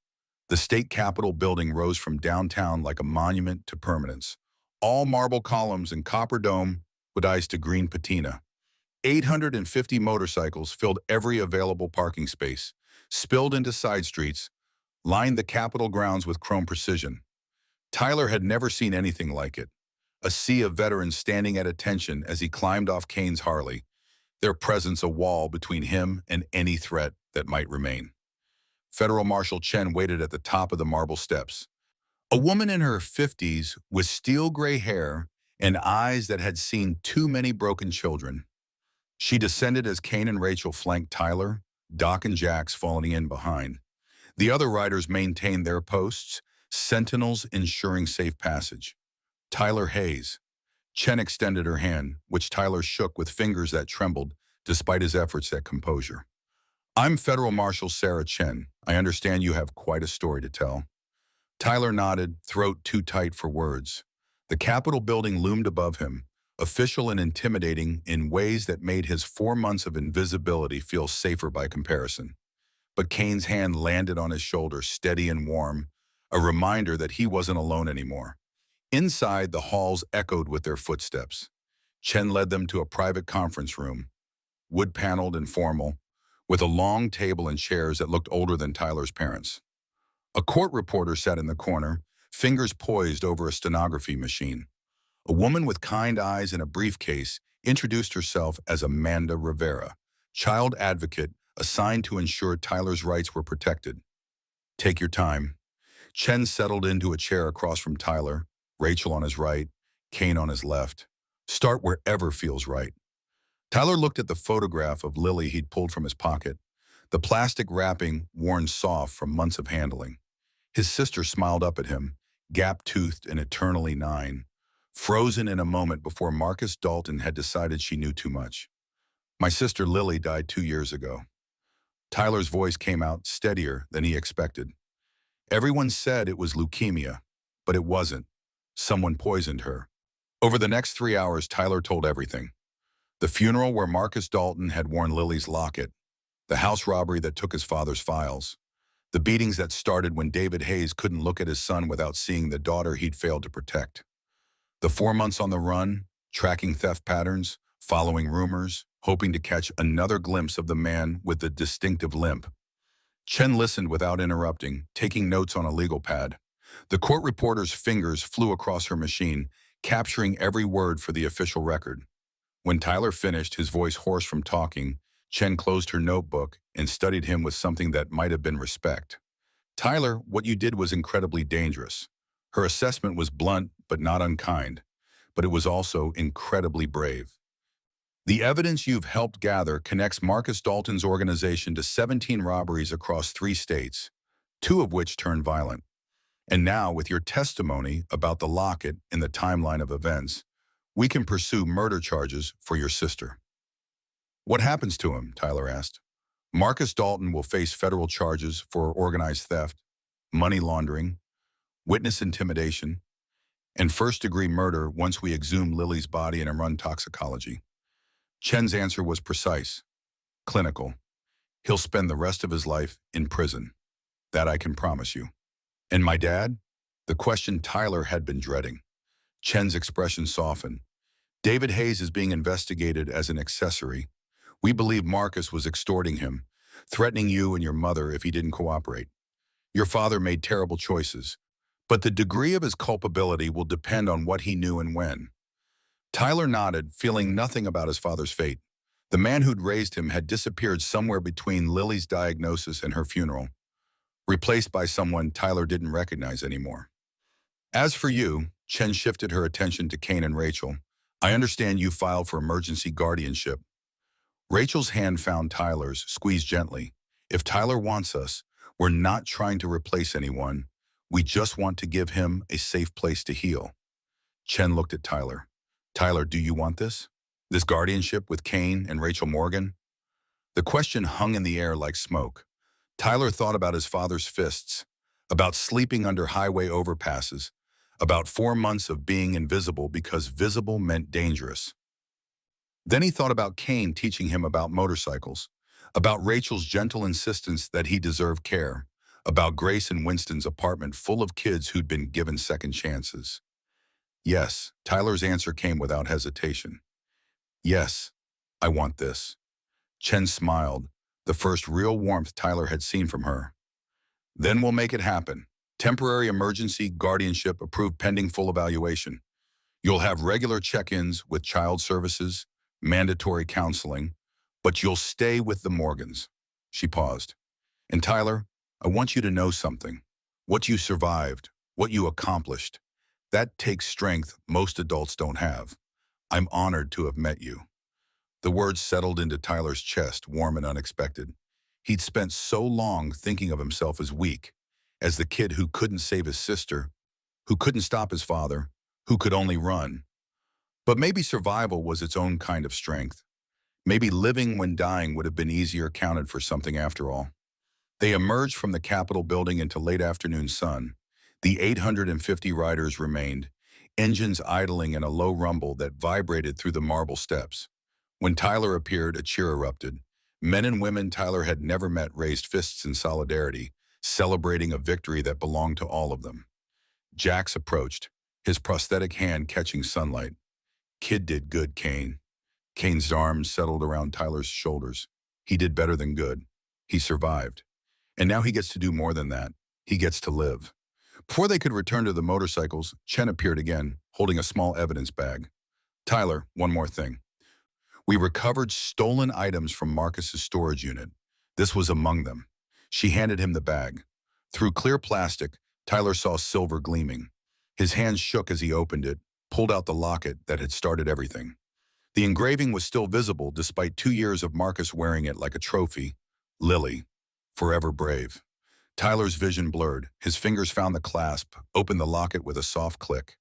The state capitol building rose from downtown like a monument to permanence. All marble columns and copper dome with ice to green patina. 850 motorcycles filled every available parking space, spilled into side streets, lined the Capitol grounds with chrome precision. Tyler had never seen anything like it. A sea of veterans standing at attention as he climbed off Kane's Harley, their presence a wall between him and any threat that might remain. Federal Marshal Chen waited at the top of the marble steps. A woman in her 50s with steel gray hair and eyes that had seen too many broken children. She descended as Kane and Rachel flanked Tyler, Doc and Jax falling in behind. The other riders maintained their posts, sentinels ensuring safe passage. "Tyler Hayes." Chen extended her hand, which Tyler shook with fingers that trembled despite his efforts at composure. "I'm Federal Marshal Sarah Chen. I understand you have quite a story to tell." Tyler nodded, throat too tight for words. The Capitol building loomed above him, official and intimidating in ways that made his 4 months of invisibility feel safer by comparison. But Kane's hand landed on his shoulder, steady and warm, a reminder that he wasn't alone anymore. Inside, the halls echoed with their footsteps. Chen led them to a private conference room, wood-paneled and formal, with a long table and chairs that looked older than Tyler's parents. A court reporter sat in the corner, fingers poised over a stenography machine. A woman with kind eyes and a briefcase introduced herself as Amanda Rivera, child advocate assigned to ensure Tyler's rights were protected. Take your time. Chen settled into a chair across from Tyler, Rachel on his right, Kane on his left. Start wherever feels right. Tyler looked at the photograph of Lily he'd pulled from his pocket, the plastic wrapping worn soft from months of handling. His sister smiled up at him, gap-toothed and eternally 9, frozen in a moment before Marcus Dalton had decided she knew too much. My sister Lily died 2 years ago. Tyler's voice came out steadier than he expected. Everyone said it was leukemia, but it wasn't. Someone poisoned her. Over the next 3 hours, Tyler told everything. The funeral where Marcus Dalton had worn Lily's locket, the house robbery that took his father's files, the beatings that started when David Hayes couldn't look at his son without seeing the daughter he'd failed to protect. The 4 months on the run, tracking theft patterns, following rumors, hoping to catch another glimpse of the man with the distinctive limp. Chen listened without interrupting, taking notes on a legal pad. The court reporter's fingers flew across her machine, capturing every word for the official record. When Tyler finished, his voice hoarse from talking, Chen closed her notebook and studied him with something that might have been respect. Tyler, what you did was incredibly dangerous. Her assessment was blunt but not unkind, but it was also incredibly brave. The evidence you've helped gather connects Marcus Dalton's organization to 17 robberies across 3 states, 2 of which turned violent. And now, with your testimony about the locket and the timeline of events, we can pursue murder charges for your sister. What happens to him? Tyler asked. Marcus Dalton will face federal charges for organized theft, money laundering, witness intimidation, and first-degree murder once we exhume Lily's body and run toxicology. Chen's answer was precise, clinical. He'll spend the rest of his life in prison. That I can promise you. And my dad? The question Tyler had been dreading. Chen's expression softened. David Hayes is being investigated as an accessory. We believe Marcus was extorting him, threatening you and your mother if he didn't cooperate. Your father made terrible choices, but the degree of his culpability will depend on what he knew and when. Tyler nodded, feeling nothing about his father's fate. The man who'd raised him had disappeared somewhere between Lily's diagnosis and her funeral, replaced by someone Tyler didn't recognize anymore. As for you, Chen shifted her attention to Kane and Rachel. I understand you filed for emergency guardianship. Rachel's hand found Tyler's, squeezed gently. If Tyler wants us, we're not trying to replace anyone. We just want to give him a safe place to heal. Chen looked at Tyler. Tyler, do you want this? This guardianship with Kane and Rachel Morgan? The question hung in the air like smoke. Tyler thought about his father's fists, about sleeping under highway overpasses, about 4 months of being invisible because visible meant dangerous. Then he thought about Kane teaching him about motorcycles, about Rachel's gentle insistence that he deserved care, about Grace and Winston's apartment full of kids who'd been given second chances. Yes, Tyler's answer came without hesitation. Yes, I want this. Chen smiled, the first real warmth Tyler had seen from her. Then we'll make it happen. Temporary emergency guardianship approved pending full evaluation. You'll have regular check-ins with child services, mandatory counseling, but you'll stay with the Morgans. She paused. And Tyler, I want you to know something. What you survived, what you accomplished, that takes strength most adults don't have. I'm honored to have met you. The words settled into Tyler's chest, warm and unexpected. He'd spent so long thinking of himself as weak, as the kid who couldn't save his sister, who couldn't stop his father, who could only run. But maybe survival was its own kind of strength. Maybe living when dying would have been easier counted for something after all. They emerged from the Capitol building into late afternoon sun. The 850 riders remained, engines idling in a low rumble that vibrated through the marble steps. When Tyler appeared, a cheer erupted. Men and women Tyler had never met raised fists in solidarity, celebrating a victory that belonged to all of them. Jax approached, his prosthetic hand catching sunlight. Kid did good, Kane. Kane's arms settled around Tyler's shoulders. He did better than good. He survived. And now he gets to do more than that. He gets to live. Before they could return to the motorcycles, Chen appeared again, holding a small evidence bag. Tyler, one more thing. We recovered stolen items from Marcus's storage unit. This was among them. She handed him the bag. Through clear plastic, Tyler saw silver gleaming. His hands shook as he opened it, pulled out the locket that had started everything. The engraving was still visible despite 2 years of Marcus wearing it like a trophy. Lily, forever brave. Tyler's vision blurred. His fingers found the clasp, opened the locket with a soft click.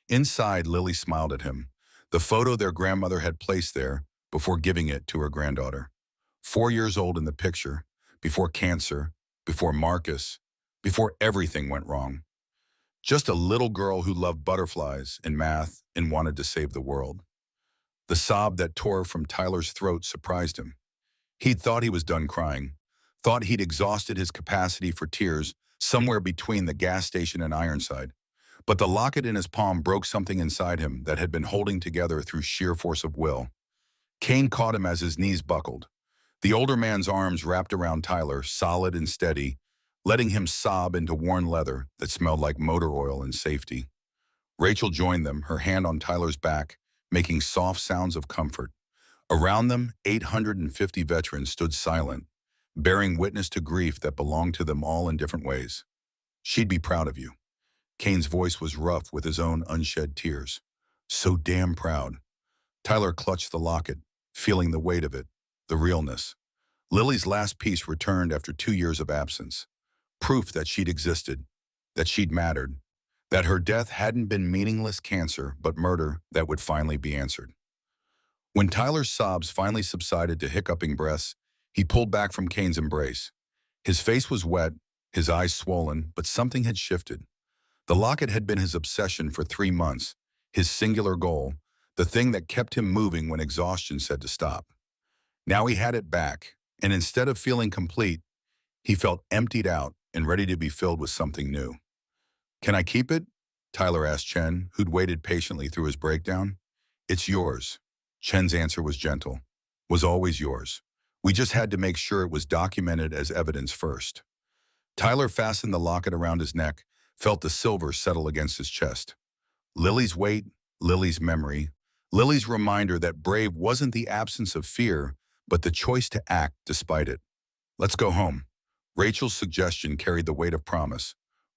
Inside, Lily smiled at him. The photo their grandmother had placed there before giving it to her granddaughter. 4 years old in the picture, before cancer, before Marcus, before everything went wrong. Just a little girl who loved butterflies and math and wanted to save the world. The sob that tore from Tyler's throat surprised him. He'd thought he was done crying, thought he'd exhausted his capacity for tears somewhere between the gas station and Ironside. But the locket in his palm broke something inside him that had been holding together through sheer force of will. Kane caught him as his knees buckled. The older man's arms wrapped around Tyler, solid and steady, letting him sob into worn leather that smelled like motor oil and safety. Rachel joined them, her hand on Tyler's back, making soft sounds of comfort. Around them, 850 veterans stood silent, bearing witness to grief that belonged to them all in different ways. She'd be proud of you. Kane's voice was rough with his own unshed tears. So damn proud. Tyler clutched the locket, feeling the weight of it, the realness. Lily's last piece returned after 2 years of absence. Proof that she'd existed, that she'd mattered, that her death hadn't been meaningless cancer, but murder that would finally be answered. When Tyler's sobs finally subsided to hiccuping breaths, he pulled back from Kane's embrace. His face was wet, his eyes swollen, but something had shifted. The locket had been his obsession for 3 months, his singular goal, the thing that kept him moving when exhaustion said to stop. Now he had it back, and instead of feeling complete, he felt emptied out and ready to be filled with something new. Can I keep it? Tyler asked Chen, who'd waited patiently through his breakdown. It's yours. Chen's answer was gentle. Was always yours. We just had to make sure it was documented as evidence first. Tyler fastened the locket around his neck, felt the silver settle against his chest. Lily's weight, Lily's memory, Lily's reminder that brave wasn't the absence of fear, but the choice to act despite it. Let's go home. Rachel's suggestion carried the weight of promise.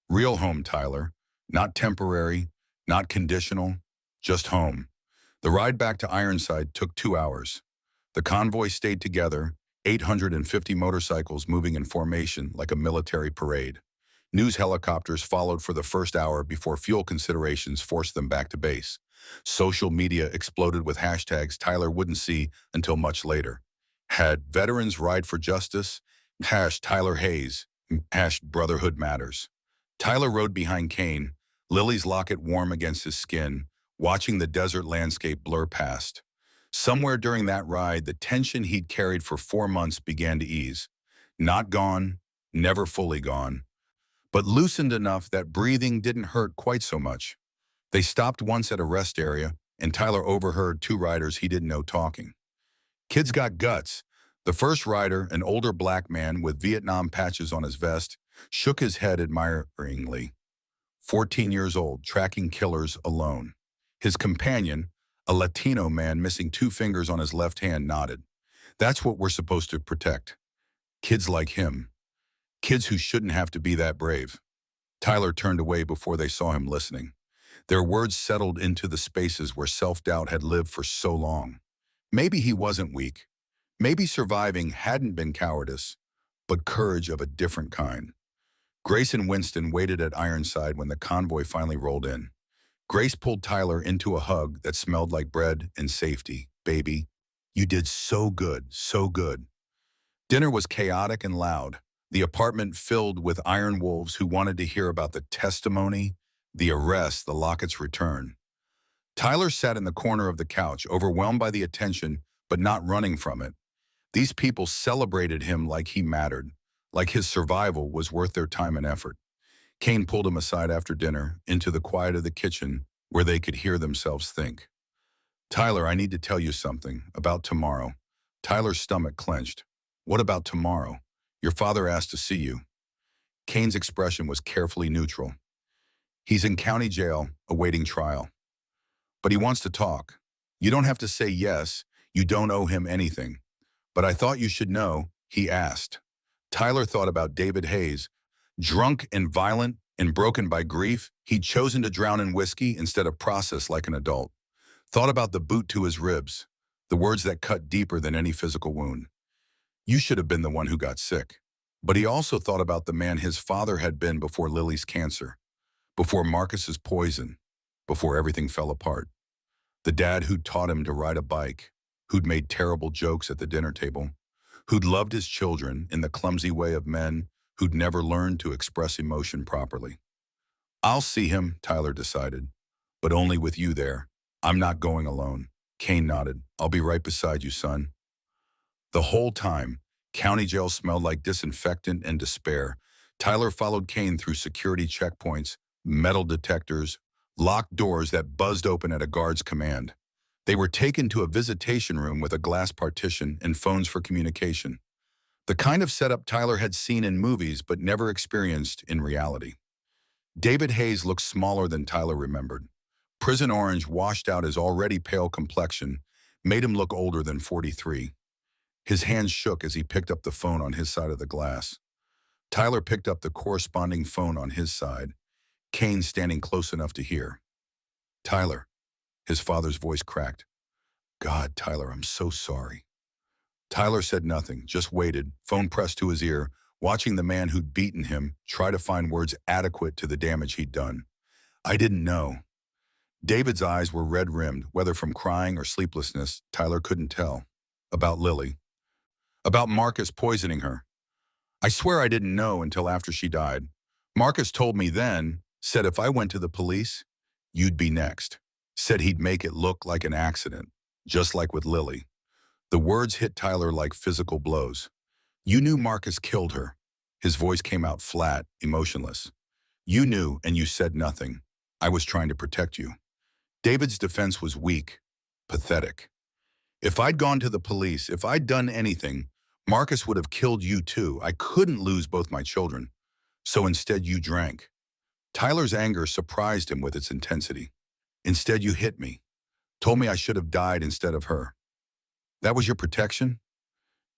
Real home, Tyler. Not temporary, not conditional, just home. The ride back to Ironside took 2 hours. The convoy stayed together, 850 motorcycles moving in formation like a military parade. News helicopters followed for the first hour before fuel considerations forced them back to base. Social media exploded with hashtags Tyler wouldn't see until much later. Had veterans ride for justice? Tyler Hayes. Brotherhood matters. Tyler rode behind Kane, Lily's locket warm against his skin, watching the desert landscape blur past. Somewhere during that ride, the tension he'd carried for 4 months began to ease. Not gone, never fully gone, but loosened enough that breathing didn't hurt quite so much. They stopped once at a rest area, and Tyler overheard 2 riders he didn't know talking. Kids got guts. The first rider, an older black man with Vietnam patches on his vest, shook his head admiringly. 14 years old, tracking killers alone. His companion, a Latino man missing 2 fingers on his left hand, nodded. That's what we're supposed to protect. Kids like him. Kids who shouldn't have to be that brave. Tyler turned away before they saw him listening. Their words settled into the spaces where self-doubt had lived for so long. Maybe he wasn't weak. Maybe surviving hadn't been cowardice, but courage of a different kind. Grace and Winston waited at Ironside when the convoy finally rolled in. Grace pulled Tyler into a hug that smelled like bread and safety. Baby, you did so good, so good. Dinner was chaotic and loud, the apartment filled with iron wolves who wanted to hear about the testimony, the arrest, the locket's return. Tyler sat in the corner of the couch, overwhelmed by the attention, but not running from it. These people celebrated him like he mattered, like his survival was worth their time and effort. Kane pulled him aside after dinner, into the quiet of the kitchen, where they could hear themselves think. Tyler, I need to tell you something about tomorrow. Tyler's stomach clenched. What about tomorrow? Your father asked to see you. Kane's expression was carefully neutral. He's in county jail, awaiting trial. But he wants to talk. You don't have to say yes. You don't owe him anything. But I thought you should know, he asked. Tyler thought about David Hayes. Drunk and violent and broken by grief, he'd chosen to drown in whiskey instead of process like an adult. Thought about the boot to his ribs, the words that cut deeper than any physical wound. You should have been the one who got sick. But he also thought about the man his father had been before Lily's cancer, before Marcus's poison, before everything fell apart. The dad who'd taught him to ride a bike, who'd made terrible jokes at the dinner table, who'd loved his children in the clumsy way of men who'd never learned to express emotion properly. I'll see him, Tyler decided, but only with you there. I'm not going alone. Kane nodded. I'll be right beside you, son. The whole time, county jail smelled like disinfectant and despair. Tyler followed Kane through security checkpoints, metal detectors, locked doors that buzzed open at a guard's command. They were taken to a visitation room with a glass partition and phones for communication. The kind of setup Tyler had seen in movies but never experienced in reality. David Hayes looked smaller than Tyler remembered. Prison orange washed out his already pale complexion, made him look older than 43. His hands shook as he picked up the phone on his side of the glass. Tyler picked up the corresponding phone on his side, Kane standing close enough to hear. Tyler, his father's voice cracked. God, Tyler, I'm so sorry. Tyler said nothing, just waited, phone pressed to his ear, watching the man who'd beaten him try to find words adequate to the damage he'd done. I didn't know. David's eyes were red-rimmed, whether from crying or sleeplessness, Tyler couldn't tell. About Lily. About Marcus poisoning her. I swear I didn't know until after she died. Marcus told me then, said if I went to the police, you'd be next. Said he'd make it look like an accident, just like with Lily. The words hit Tyler like physical blows. You knew Marcus killed her. His voice came out flat, emotionless. You knew and you said nothing. I was trying to protect you. David's defense was weak, pathetic. If I'd gone to the police, if I'd done anything, Marcus would have killed you too. I couldn't lose both my children. So instead you drank. Tyler's anger surprised him with its intensity. Instead you hit me. Told me I should have died instead of her. That was your protection?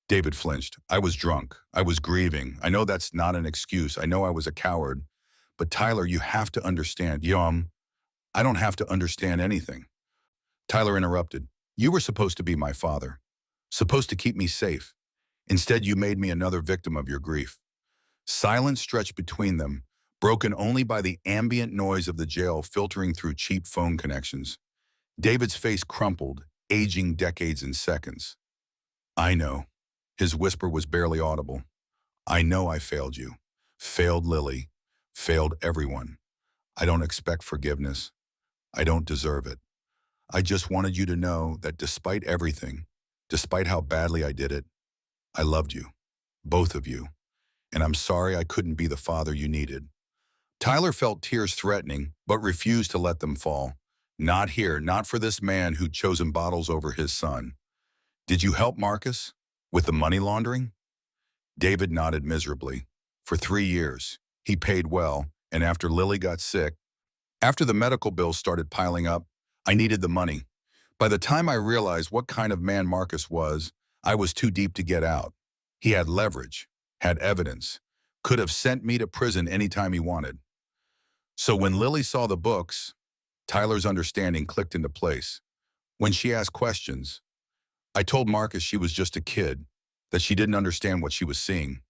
David flinched. I was drunk. I was grieving. I know that's not an excuse. I know I was a coward. But Tyler, you have to understand. I don't have to understand anything. Tyler interrupted. You were supposed to be my father. Supposed to keep me safe. Instead, you made me another victim of your grief. Silence stretched between them, broken only by the ambient noise of the jail filtering through cheap phone connections. David's face crumpled, aging decades in seconds. I know. His whisper was barely audible. I know I failed you. Failed Lily. Failed everyone. I don't expect forgiveness. I don't deserve it. I just wanted you to know that despite everything, despite how badly I did it, I loved you. Both of you. And I'm sorry I couldn't be the father you needed. Tyler felt tears threatening, but refused to let them fall. Not here, not for this man who'd chosen bottles over his son. Did you help Marcus? With the money laundering? David nodded miserably. For 3 years. He paid well, and after Lily got sick, after the medical bills started piling up, I needed the money. By the time I realized what kind of man Marcus was, I was too deep to get out. He had leverage, had evidence, could have sent me to prison anytime he wanted. So when Lily saw the books, Tyler's understanding clicked into place. When she asked questions, I told Marcus she was just a kid, that she didn't understand what she was seeing.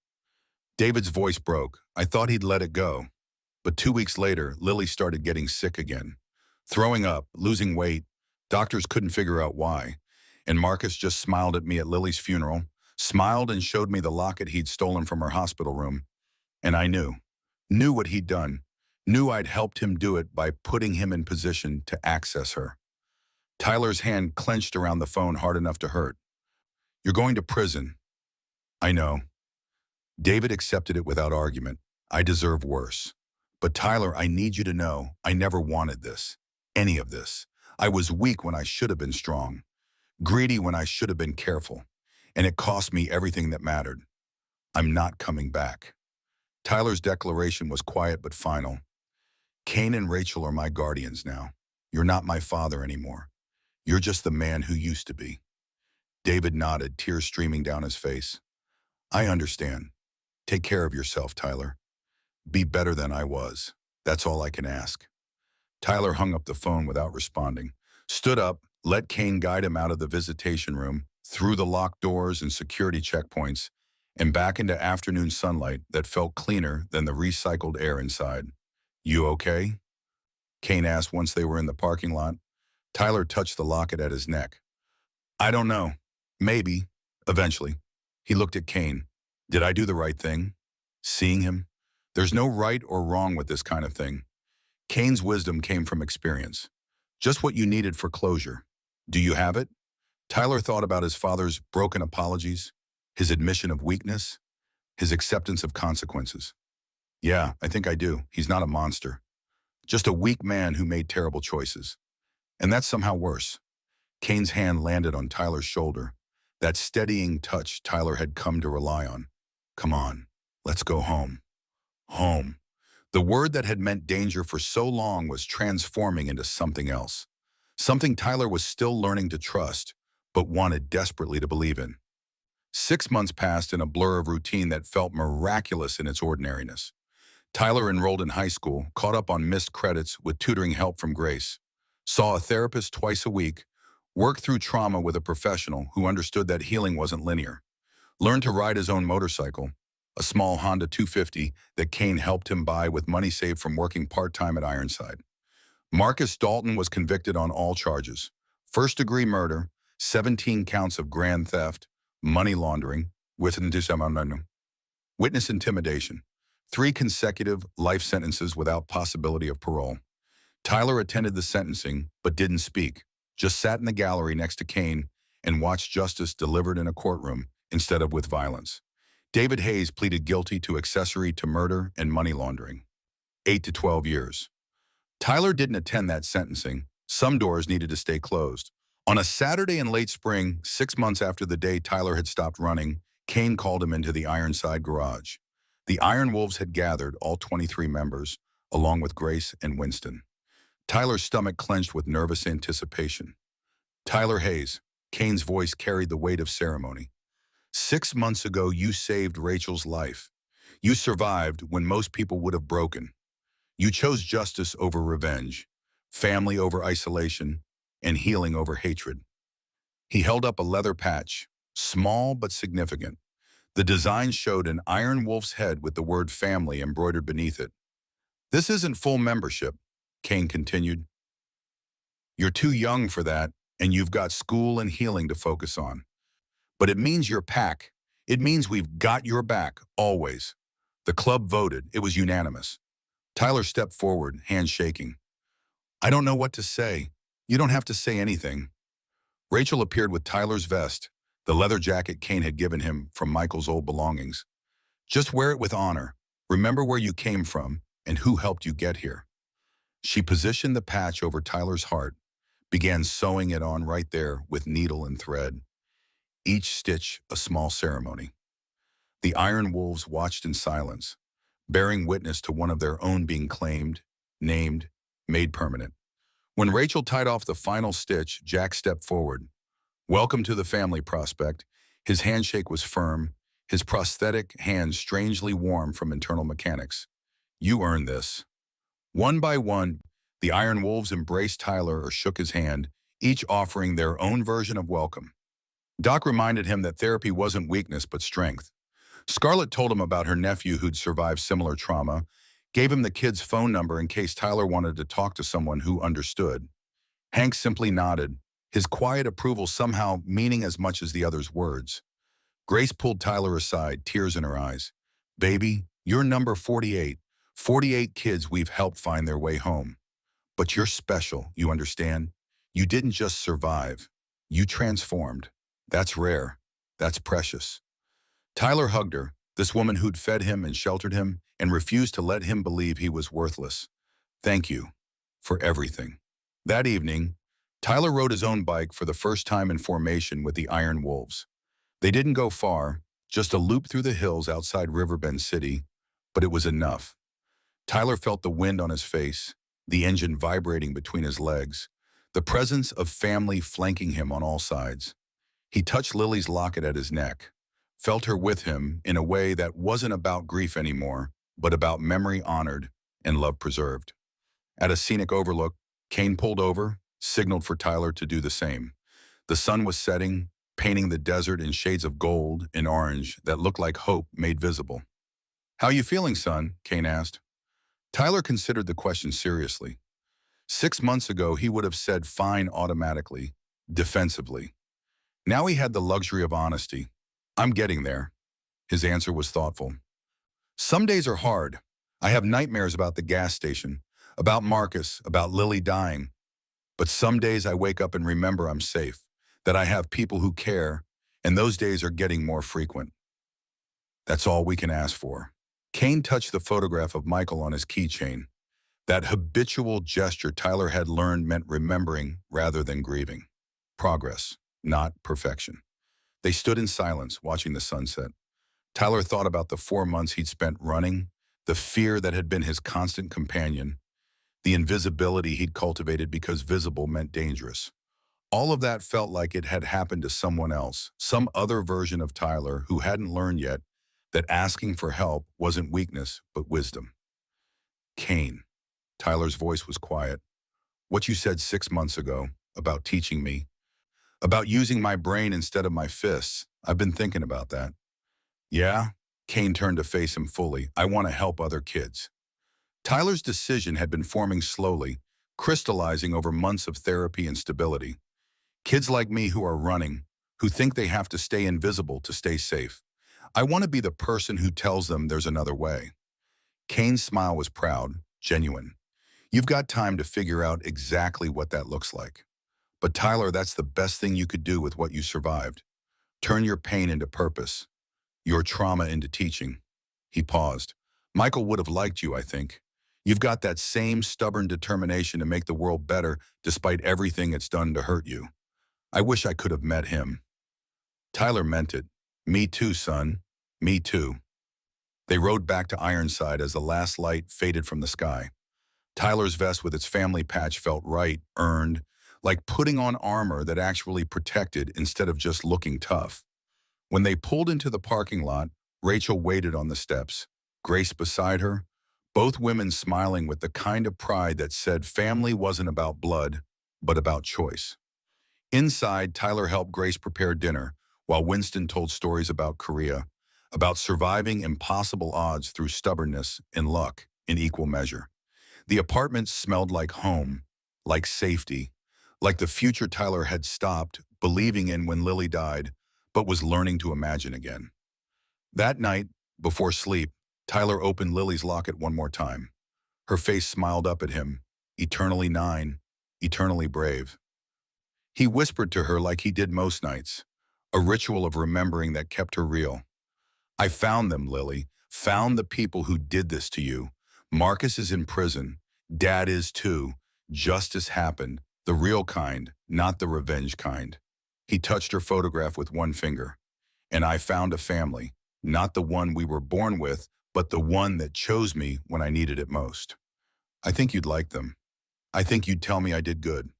David's voice broke. I thought he'd let it go. But 2 weeks later, Lily started getting sick again. Throwing up, losing weight. Doctors couldn't figure out why. And Marcus just smiled at me at Lily's funeral, smiled and showed me the locket he'd stolen from her hospital room. And I knew what he'd done, knew I'd helped him do it by putting him in position to access her. Tyler's hand clenched around the phone hard enough to hurt. You're going to prison. I know. David accepted it without argument. I deserve worse. But Tyler, I need you to know I never wanted this. Any of this. I was weak when I should have been strong, greedy when I should have been careful, and it cost me everything that mattered. I'm not coming back. Tyler's declaration was quiet but final. Kane and Rachel are my guardians now. You're not my father anymore. You're just the man who used to be. David nodded, tears streaming down his face. I understand. Take care of yourself, Tyler. Be better than I was. That's all I can ask. Tyler hung up the phone without responding, stood up, let Kane guide him out of the visitation room, through the locked doors and security checkpoints, and back into afternoon sunlight that felt cleaner than the recycled air inside. You okay? Kane asked once they were in the parking lot. Tyler touched the locket at his neck. I don't know. Maybe. Eventually. He looked at Kane. Did I do the right thing? Seeing him? There's no right or wrong with this kind of thing. Kane's wisdom came from experience. Just what you needed for closure. Do you have it? Tyler thought about his father's broken apologies, his admission of weakness, his acceptance of consequences. Yeah, I think I do. He's not a monster. Just a weak man who made terrible choices. And that's somehow worse. Kane's hand landed on Tyler's shoulder, that steadying touch Tyler had come to rely on. Come on, let's go home. Home. The word that had meant danger for so long was transforming into something else. Something Tyler was still learning to trust, but wanted desperately to believe in. 6 months passed in a blur of routine that felt miraculous in its ordinariness. Tyler enrolled in high school, caught up on missed credits with tutoring help from Grace, saw a therapist twice a week, worked through trauma with a professional who understood that healing wasn't linear, learned to ride his own motorcycle, a small Honda 250 that Kane helped him buy with money saved from working part-time at Ironside. Marcus Dalton was convicted on all charges: first-degree murder, 17 counts of grand theft, money laundering, witness intimidation, 3 consecutive life sentences without possibility of parole. Tyler attended the sentencing, but didn't speak, just sat in the gallery next to Kane and watched justice delivered in a courtroom instead of with violence. David Hayes pleaded guilty to accessory to murder and money laundering. 8 to 12 years. Tyler didn't attend that sentencing. Some doors needed to stay closed. On a Saturday in late spring, 6 months after the day Tyler had stopped running, Kane called him into the Ironside garage. The Iron Wolves had gathered, all 23 members, along with Grace and Winston. Tyler's stomach clenched with nervous anticipation. Tyler Hayes, Kane's voice carried the weight of ceremony. 6 months ago, you saved Rachel's life. You survived when most people would have broken. You chose justice over revenge, family over isolation, and healing over hatred. He held up a leather patch, small but significant. The design showed an iron wolf's head with the word family embroidered beneath it. This isn't full membership, Kane continued. You're too young for that, and you've got school and healing to focus on. But it means your pack. It means we've got your back, always. The club voted. It was unanimous. Tyler stepped forward, hands shaking. I don't know what to say. You don't have to say anything. Rachel appeared with Tyler's vest, the leather jacket Kane had given him from Michael's old belongings. Just wear it with honor. Remember where you came from and who helped you get here. She positioned the patch over Tyler's heart, began sewing it on right there with needle and thread. Each stitch a small ceremony. The Iron Wolves watched in silence, bearing witness to one of their own being claimed, named, made permanent. When Rachel tied off the final stitch, Jack stepped forward. Welcome to the family, Prospect. His handshake was firm, his prosthetic hands strangely warm from internal mechanics. You earned this. One by one, the Iron Wolves embraced Tyler or shook his hand, each offering their own version of welcome. Doc reminded him that therapy wasn't weakness but strength. Scarlett told him about her nephew who'd survived similar trauma, gave him the kid's phone number in case Tyler wanted to talk to someone who understood. Hank simply nodded, his quiet approval somehow meaning as much as the other's words. Grace pulled Tyler aside, tears in her eyes. Baby, you're number 48. 48 kids we've helped find their way home. But you're special, you understand? You didn't just survive. You transformed. That's rare. That's precious. Tyler hugged her, this woman who'd fed him and sheltered him and refused to let him believe he was worthless. Thank you for everything. That evening, Tyler rode his own bike for the first time in formation with the Iron Wolves. They didn't go far, just a loop through the hills outside Riverbend City, but it was enough. Tyler felt the wind on his face, the engine vibrating between his legs, the presence of family flanking him on all sides. He touched Lily's locket at his neck, felt her with him in a way that wasn't about grief anymore, but about memory honored and love preserved. At a scenic overlook, Kane pulled over, signaled for Tyler to do the same. The sun was setting, painting the desert in shades of gold and orange that looked like hope made visible. "How you feeling, son?" Kane asked. Tyler considered the question seriously. 6 months ago, he would have said fine automatically, defensively. Now he had the luxury of honesty. "I'm getting there." His answer was thoughtful. "Some days are hard. I have nightmares about the gas station, about Marcus, about Lily dying. But some days I wake up and remember I'm safe, that I have people who care, and those days are getting more frequent. That's all we can ask for." Kane touched the photograph of Michael on his keychain. That habitual gesture Tyler had learned meant remembering rather than grieving. Progress, not perfection. They stood in silence, watching the sunset. Tyler thought about the 4 months he'd spent running, the fear that had been his constant companion, the invisibility he'd cultivated because visible meant dangerous. All of that felt like it had happened to someone else, some other version of Tyler who hadn't learned yet that asking for help wasn't weakness, but wisdom. "Kane." Tyler's voice was quiet. "What you said 6 months ago, about teaching me, about using my brain instead of my fists, I've been thinking about that." "Yeah?" Kane turned to face him fully. "I want to help other kids." Tyler's decision had been forming slowly, crystallizing over months of therapy and stability. "Kids like me who are running, who think they have to stay invisible to stay safe. I want to be the person who tells them there's another way." Kane's smile was proud, genuine. "You've got time to figure out exactly what that looks like. But Tyler, that's the best thing you could do with what you survived. Turn your pain into purpose, your trauma into teaching." He paused. "Michael would have liked you, I think. You've got that same stubborn determination to make the world better despite everything it's done to hurt you. I wish I could have met him." Tyler meant it. "Me too, son. Me too." They rode back to Ironside as the last light faded from the sky. Tyler's vest with its family patch felt right, earned, like putting on armor that actually protected instead of just looking tough. When they pulled into the parking lot, Rachel waited on the steps, Grace beside her, both women smiling with the kind of pride that said family wasn't about blood, but about choice. Inside, Tyler helped Grace prepare dinner, while Winston told stories about Korea, about surviving impossible odds through stubbornness and luck in equal measure. The apartment smelled like home, like safety, like the future Tyler had stopped believing in when Lily died, but was learning to imagine again. That night, before sleep, Tyler opened Lily's locket one more time. Her face smiled up at him, eternally 9, eternally brave. He whispered to her like he did most nights, a ritual of remembering that kept her real. "I found them, Lily. Found the people who did this to you. Marcus is in prison. Dad is too. Justice happened. The real kind, not the revenge kind." He touched her photograph with one finger. "And I found a family, not the one we were born with, but the one that chose me when I needed it most. I think you'd like them. I think you'd tell me I did good."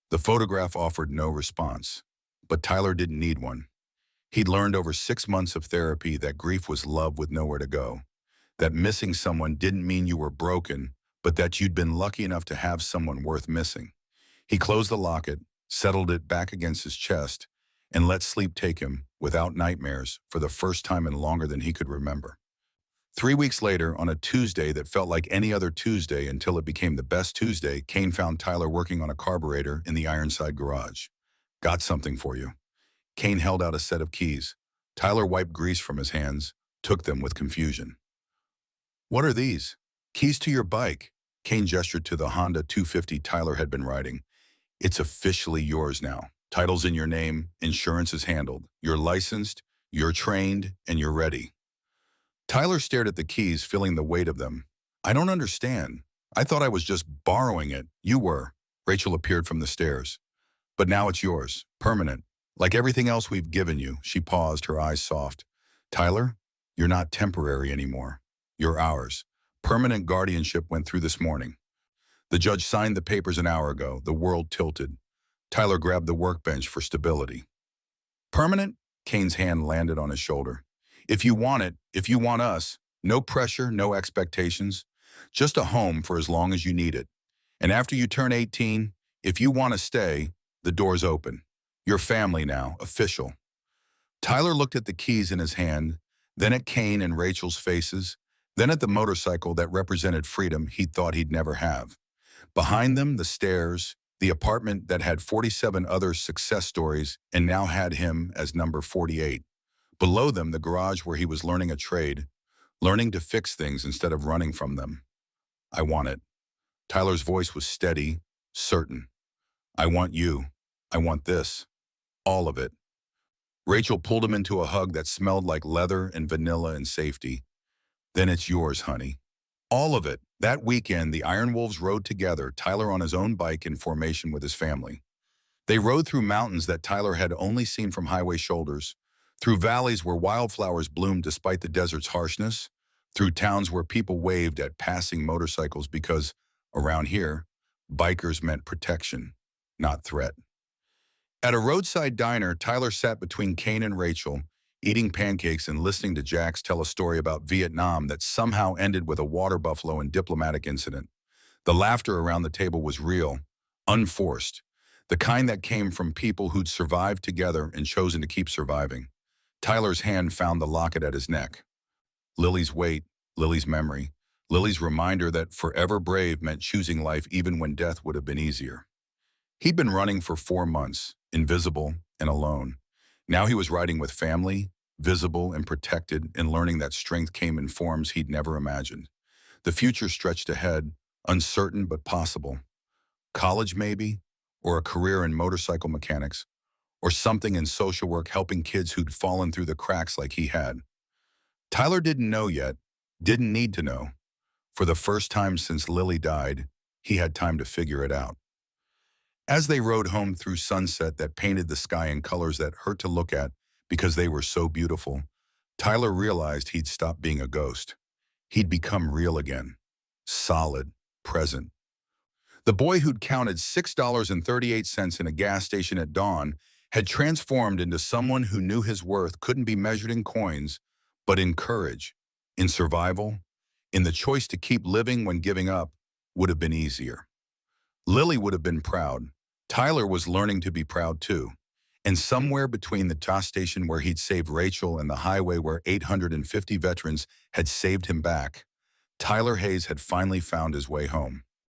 The photograph offered no response, but Tyler didn't need one. He'd learned over 6 months of therapy that grief was love with nowhere to go, that missing someone didn't mean you were broken, but that you'd been lucky enough to have someone worth missing. He closed the locket, settled it back against his chest, and let sleep take him, without nightmares, for the first time in longer than he could remember. 3 weeks later, on a Tuesday that felt like any other Tuesday until it became the best Tuesday, Kane found Tyler working on a carburetor in the Ironside garage. "Got something for you." Kane held out a set of keys. Tyler wiped grease from his hands, took them with confusion. "What are these?" "Keys to your bike." Kane gestured to the Honda 250 Tyler had been riding. "It's officially yours now. Title's in your name, insurance is handled. You're licensed, you're trained, and you're ready." Tyler stared at the keys, feeling the weight of them. "I don't understand. I thought I was just borrowing it." "You were." Rachel appeared from the stairs. But now it's yours, permanent. Like everything else we've given you, she paused, her eyes soft. Tyler, you're not temporary anymore. You're ours. Permanent guardianship went through this morning. The judge signed the papers an hour ago. The world tilted. Tyler grabbed the workbench for stability. Permanent? Kane's hand landed on his shoulder. If you want it, if you want us, no pressure, no expectations, just a home for as long as you need it. And after you turn 18, if you want to stay, the door's open. You're family now, official. Tyler looked at the keys in his hand, then at Kane and Rachel's faces, then at the motorcycle that represented freedom he thought he'd never have. Behind them, the stairs, the apartment that had 47 other success stories and now had him as number 48. Below them, the garage where he was learning a trade, learning to fix things instead of running from them. I want it. Tyler's voice was steady, certain. I want you. I want this. All of it. Rachel pulled him into a hug that smelled like leather and vanilla and safety. Then it's yours, honey. All of it. That weekend, the Iron Wolves rode together, Tyler on his own bike in formation with his family. They rode through mountains that Tyler had only seen from highway shoulders, through valleys where wildflowers bloomed despite the desert's harshness, through towns where people waved at passing motorcycles because, around here, bikers meant protection, not threat. At a roadside diner, Tyler sat between Kane and Rachel, eating pancakes and listening to Jax tell a story about Vietnam that somehow ended with a water buffalo and diplomatic incident. The laughter around the table was real, unforced, the kind that came from people who'd survived together and chosen to keep surviving. Tyler's hand found the locket at his neck. Lily's weight, Lily's memory, Lily's reminder that forever brave meant choosing life even when death would have been easier. He'd been running for 4 months, invisible and alone. Now he was riding with family, visible and protected, and learning that strength came in forms he'd never imagined. The future stretched ahead, uncertain but possible. College maybe, or a career in motorcycle mechanics, or something in social work helping kids who'd fallen through the cracks like he had. Tyler didn't know yet, didn't need to know. For the first time since Lily died, he had time to figure it out. As they rode home through sunset that painted the sky in colors that hurt to look at because they were so beautiful, Tyler realized he'd stopped being a ghost. He'd become real again. Solid, present. The boy who'd counted $6.38 in a gas station at dawn had transformed into someone who knew his worth couldn't be measured in coins, but in courage, in survival, in the choice to keep living when giving up would have been easier. Lily would have been proud. Tyler was learning to be proud too. And somewhere between the gas station where he'd saved Rachel and the highway where 850 veterans had saved him back, Tyler Hayes had finally found his way home.